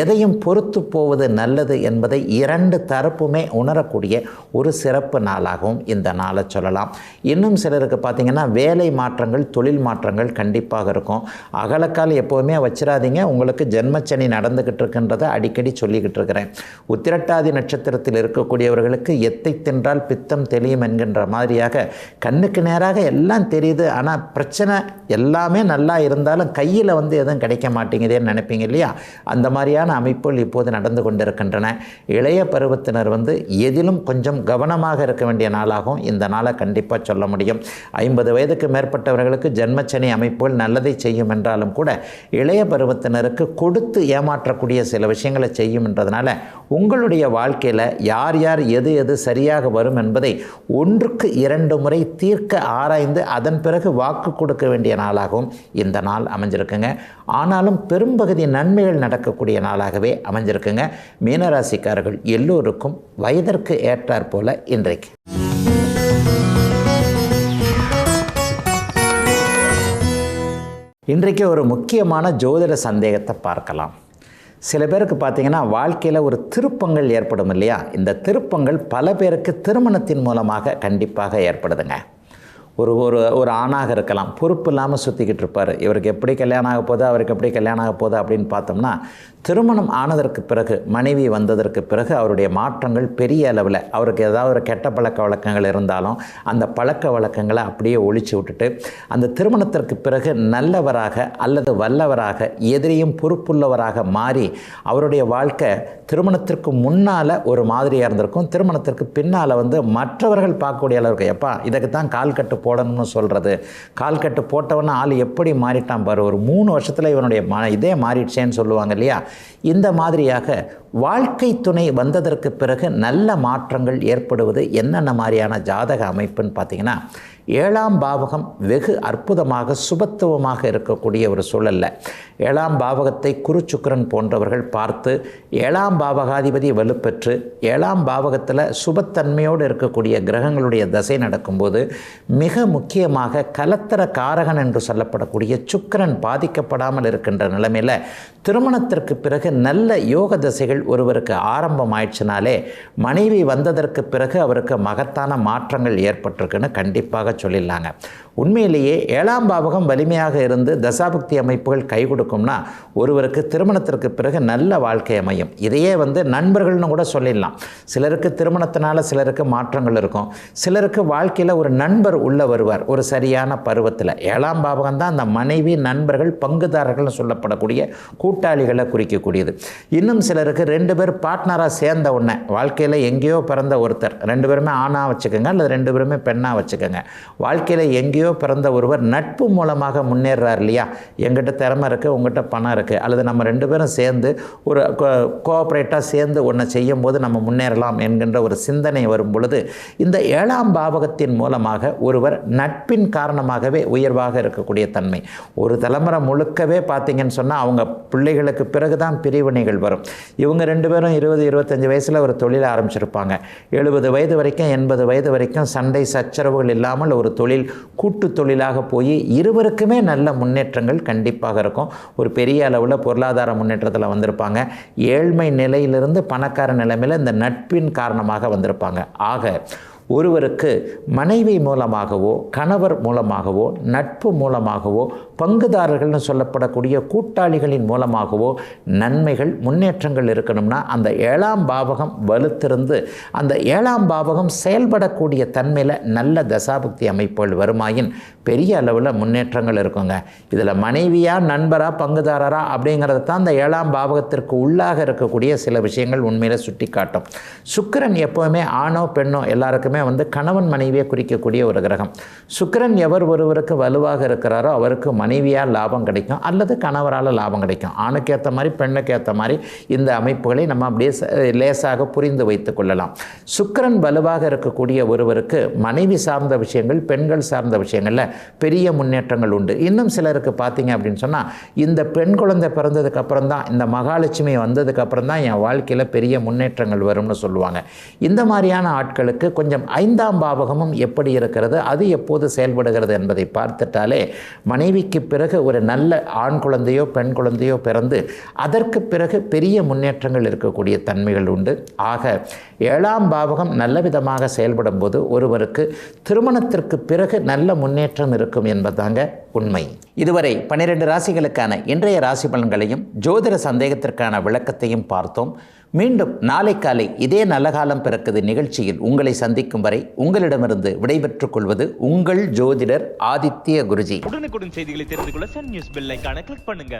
எதையும் பொறுத்து போவது நல்லது என்பதை 2 தரப்புமே உணரக்கூடிய ஒரு சிறப்பு நாளாகவும் இந்த நாளை சொல்லலாம். இன்னும் சிலருக்கு பார்த்திங்கன்னா வேலை மாற்றங்கள், தொழில் மாற்றங்கள் கண்டிப்பாக இருக்கும். அகலக்கால் எப்போவுமே வச்சிடாதீங்க, உங்களுக்கு ஜென்மச்சனி நடந்துக்கிட்டு இருக்குன்றதை அடிக்கடி சொல்லிக்கிட்டு இருக்கிறேன். உத்திரட்டாதி நட்சத்திரத்தில் இருக்கக்கூடியவர்களுக்கு எத்தை தின்றால் பித்தம் தெளியும் என்கின்ற மாதிரியாக கண்ணுக்கு நேராக எல்லாம் தெரியுது, ஆனால் பிரச்சனை எல்லாமே நல்லா இருந்தாலும் கையில் எதுவும் கிடைக்க மாட்டேங்குதேன்னு நினைப்பீங்க இல்லையா? அந்த மாதிரியான அமைப்புகள் இப்போது நடந்து கொண்டிருக்கின்றன. இளைய பருவத்தினர் எதிலும் கொஞ்சம் கவனமாக இருக்க வேண்டிய நாளாகவும் இந்த நாளை கண்டிப்பாக சொல்ல முடியும். 50 வயதுக்கு மேற்பட்டவர்களுக்கு ஜென்மச்சனி அமைப்புகள் நல்லதை செய்யும் என்றாலும் கூட இளைய பருவத்தினருக்கு கொடுத்து ஏமாற்றக்கூடிய சில விஷயங்களை செய்யும் என்றதுனால உங்களுடைய வாழ்க்கையில் யார் யார் எது எது சரியாக வரும் என்பதை 1க்கு 2 முறை தீர்க்க ஆராய்ந்து அதன் பிறகு வாக்கு கொடுக்க வேண்டிய நாளாகவும் இந்த நாள் அமைஞ்சிருக்குங்க. ஆனாலும் பெரும்பகுதி நன்மைகள் நடக்கக்கூடிய நாளாகவே அமைஞ்சிருக்குங்க. மீனராசிக்காரர்கள் எல்லோருக்கும் வயதிற்கு ஏற்றாற் போல இன்றைக்கு. இன்றைக்கு ஒரு முக்கியமான ஜோதிட சந்தேகத்தை பார்க்கலாம். சில பேருக்கு பார்த்திங்கன்னா வாழ்க்கையில் ஒரு திருப்பங்கள் ஏற்படும் இல்லையா? இந்த திருப்பங்கள் பல பேருக்கு திருமணத்தின் மூலமாக கண்டிப்பாக ஏற்படுதுங்க. ஒரு ஒரு ஒரு ஆணாக இருக்கலாம், பொறுப்பு இல்லாமல் சுற்றிக்கிட்டு இருப்பார். இவருக்கு எப்படி கல்யாணம் ஆக போகுது, அவருக்கு எப்படி கல்யாணம் ஆக போகுது அப்படின்னு பார்த்தோம்னா, திருமணம் ஆனதற்கு பிறகு, மனைவி வந்ததற்கு பிறகு அவருடைய மாற்றங்கள் பெரிய அளவில், அவருக்கு ஏதாவது ஒரு கெட்ட பழக்க வழக்கங்கள் இருந்தாலும் அந்த பழக்க வழக்கங்களை அப்படியே ஒழிச்சு விட்டுட்டு அந்த திருமணத்திற்கு பிறகு நல்லவராக அல்லது வல்லவராக, எதிரியும் பொறுப்புள்ளவராக மாறி அவருடைய வாழ்க்கை திருமணத்திற்கு முன்னால் ஒரு மாதிரியாக இருந்திருக்கும். திருமணத்திற்கு பின்னால் மற்றவர்கள் பார்க்கக்கூடிய அளவுக்கு, எப்பா இதுக்கு தான் கால் கட்டு போடணும்னு சொல்கிறது, கால் கட்டு போட்டவன ஆள் எப்படி மாறிட்டான் பாரு, ஒரு 3 வருஷத்தில் இவனுடைய இதே மாறிடுச்சேன்னு சொல்லுவாங்க இல்லையா? இந்த மாதிரியாக வாழ்க்கை துணை வந்ததற்கு பிறகு நல்ல மாற்றங்கள் ஏற்படுவது என்னென்ன மாதிரியான ஜாதக அமைப்புன்னு பார்த்தீங்கன்னா, 7ஆம் பாவகம் வெகு அற்புதமாக சுபத்துவமாக இருக்கக்கூடிய ஒரு சூழல்ல 7ஆம் பாவகத்தை குரு சுக்கிரன் போன்றவர்கள் பார்த்து 7ஆம் பாவகாதிபதி வலுப்பெற்று 7ஆம் பாவகத்தில் சுபத்தன்மையோடு இருக்கக்கூடிய கிரகங்களுடைய தசை நடக்கும்போது மிக முக்கியமாக கலத்தர காரகன் என்று சொல்லப்படக்கூடிய சுக்கிரன் பாதிக்கப்படாமல் இருக்கின்ற நிலைமையில் திருமணத்திற்கு பிறகு நல்ல யோக தசைகள் ஒருவருக்கு ஆரம்பம் ஆயிடுச்சுனாலே மனைவி வந்ததற்கு பிறகு அவருக்கு மகத்தான மாற்றங்கள் ஏற்பட்டிருக்குன்னு கண்டிப்பாக சொல்லிடலாங்க. உண்மையிலேயே 7ஆம் பாவகம் வலிமையாக இருந்து தசாபக்தி அமைப்புகள் கை கொடுக்கும்னா ஒருவருக்கு திருமணத்திற்கு பிறகு நல்ல வாழ்க்கை அமையும். இதையே நண்பர்கள்னு கூட சொல்லிடலாம். சிலருக்கு திருமணத்தினால சிலருக்கு மாற்றங்கள் இருக்கும். சிலருக்கு வாழ்க்கையில் ஒரு நண்பர் உள்ள வருவார் ஒரு சரியான பருவத்தில். 7ஆம் பாவகம் தான் அந்த மனைவி நண்பர்கள் பங்குதாரர்கள்னு சொல்லப்படக்கூடிய கூட்டாளிகளை குறிக்கக்கூடியது. இன்னும் சிலருக்கு 2 பேர் பார்ட்னராக சேர்ந்த உடனே வாழ்க்கையில் எங்கேயோ பிறந்த ஒருத்தர் 2 பேருமே ஆணாக வச்சுக்கோங்க அல்லது 2 பேருமே பெண்ணாக வச்சுக்கோங்க. வாழ்க்கையில் எங்கேயோ பிறந்த ஒருவர் நட்பு மூலமாக முன்னேறார் இல்லையா. எங்கிட்ட திறமை இருக்குது, உங்கள்கிட்ட பணம் இருக்குது, அல்லது நம்ம 2 பேரும் சேர்ந்து ஒரு கோஆப்ரேட்டாக சேர்ந்து ஒன்று செய்யும் போது நம்ம முன்னேறலாம் என்கின்ற ஒரு சிந்தனை வரும் பொழுது இந்த 7ஆம் பாவகத்தின் மூலமாக ஒருவர் நட்பின் காரணமாகவே உயர்வாக இருக்கக்கூடிய தன்மை. ஒரு தலைமுறை முழுக்கவே பார்த்தீங்கன்னு சொன்னால் அவங்க பிள்ளைகளுக்கு பிறகு தான் பிரிவினைகள் வரும். இவங்க 2 பேரும் 20-25 வயசில் ஒரு தொழில் ஆரம்பிச்சிருப்பாங்க. 70 வயது வரைக்கும் 80 வயது வரைக்கும் சண்டை சச்சரவுகள் இல்லாமல் ஒரு தொழில் கூட்டு தொழிலாக போய் இருவருக்குமே நல்ல முன்னேற்றங்கள் கண்டிப்பாக இருக்கும். ஒரு பெரிய அளவில் பொருளாதார முன்னேற்றத்தில் வந்திருப்பாங்க. ஏழ்மை நிலையிலிருந்து பணக்கார நிலைமையில் இந்த நட்பின் காரணமாக வந்திருப்பாங்க. ஆக ஒருவருக்கு மனைவி மூலமாகவோ கணவர் மூலமாகவோ நட்பு மூலமாகவோ பங்குதாரர்கள்னு சொல்லப்படக்கூடிய கூட்டாளிகளின் மூலமாகவோ நன்மைகள் முன்னேற்றங்கள் இருக்கணும்னா அந்த 7ஆம் பாவகம் வலுத்திருந்து அந்த 7ஆம் பாவகம் செயல்படக்கூடிய தன்மையில் நல்ல தசாபுக்தி அமைப்புகள் வருமாயின் பெரிய அளவில் முன்னேற்றங்கள் இருக்குங்க. இதில் மனைவியா நண்பரா பங்குதாரரா அப்படிங்கிறது தான் அந்த 7ஆம் பாவகத்திற்கு உள்ளாக இருக்கக்கூடிய சில விஷயங்கள் உண்மையில் சுட்டி காட்டும். சுக்கிரன் எப்போவுமே ஆணோ பெண்ணோ எல்லாருக்குமே கணவன் மனைவியை குறிக்கக்கூடிய ஒரு கிரகம். சுக்கிரன் எவர் ஒருவருக்கு வலுவாக இருக்கிறாரோ அவருக்கு மனைவியால் லாபம் கிடைக்கும் அல்லது கணவரால் லாபம் கிடைக்கும். ஆணுக்கு ஏற்ற மாதிரி பெண்ணுக்கு ஏற்ற மாதிரி இந்த அமைப்புகளை நம்ம அப்படியே லேசாக புரிந்து வைத்துக் கொள்ளலாம். சுக்கிரன் வலுவாக இருக்கக்கூடிய ஒருவருக்கு மனைவி சார்ந்த விஷயங்கள் பெண்கள் சார்ந்த விஷயங்களில் பெரிய முன்னேற்றங்கள் உண்டு. இன்னும் சிலருக்கு பார்த்தீங்க அப்படின்னு சொன்னால் இந்த பெண் குழந்தை பிறந்ததுக்கு அப்புறம் தான் இந்த மகாலட்சுமி வந்ததுக்கு அப்புறம் தான் என் வாழ்க்கையில் பெரிய முன்னேற்றங்கள் வரும்னு சொல்லுவாங்க. இந்த மாதிரியான ஆட்களுக்கு கொஞ்சம் 5ஆம் பாவகமும் எப்படி இருக்கிறது, அது எப்போது செயல்படுகிறது என்பதை பார்த்துட்டாலே மனைவிக்கு பிறகு ஒரு நல்ல ஆண் குழந்தையோ பெண் குழந்தையோ பிறந்து அதற்கு பிறகு பெரிய முன்னேற்றங்கள் இருக்கக்கூடிய தன்மைகள் உண்டு. ஆக 7ஆம் பாவகம் நல்ல விதமாக செயல்படும் போது ஒருவருக்கு திருமணத்திற்கு பிறகு நல்ல முன்னேற்றம் இருக்கும் என்பதாங்க உண்மை. இதுவரை 12 ராசிகளுக்கான இன்றைய ராசி பலன்களையும் ஜோதிட சந்தேகத்திற்கான விளக்கத்தையும் பார்த்தோம். மீண்டும் நாளை காலை இதே நல்ல காலம் பிறக்குது நிகழ்ச்சியில் உங்களை சந்திக்கும் வரை உங்களிடமிருந்து விடைபெற்றுக் கொள்வது உங்கள் ஜோதிடர் ஆதித்ய குருஜி. உடனுக்குடன் செய்திகளை தெரிந்து கொள்ள சன் நியூஸ் பெல் ஐகானை கிளிக் பண்ணுங்க.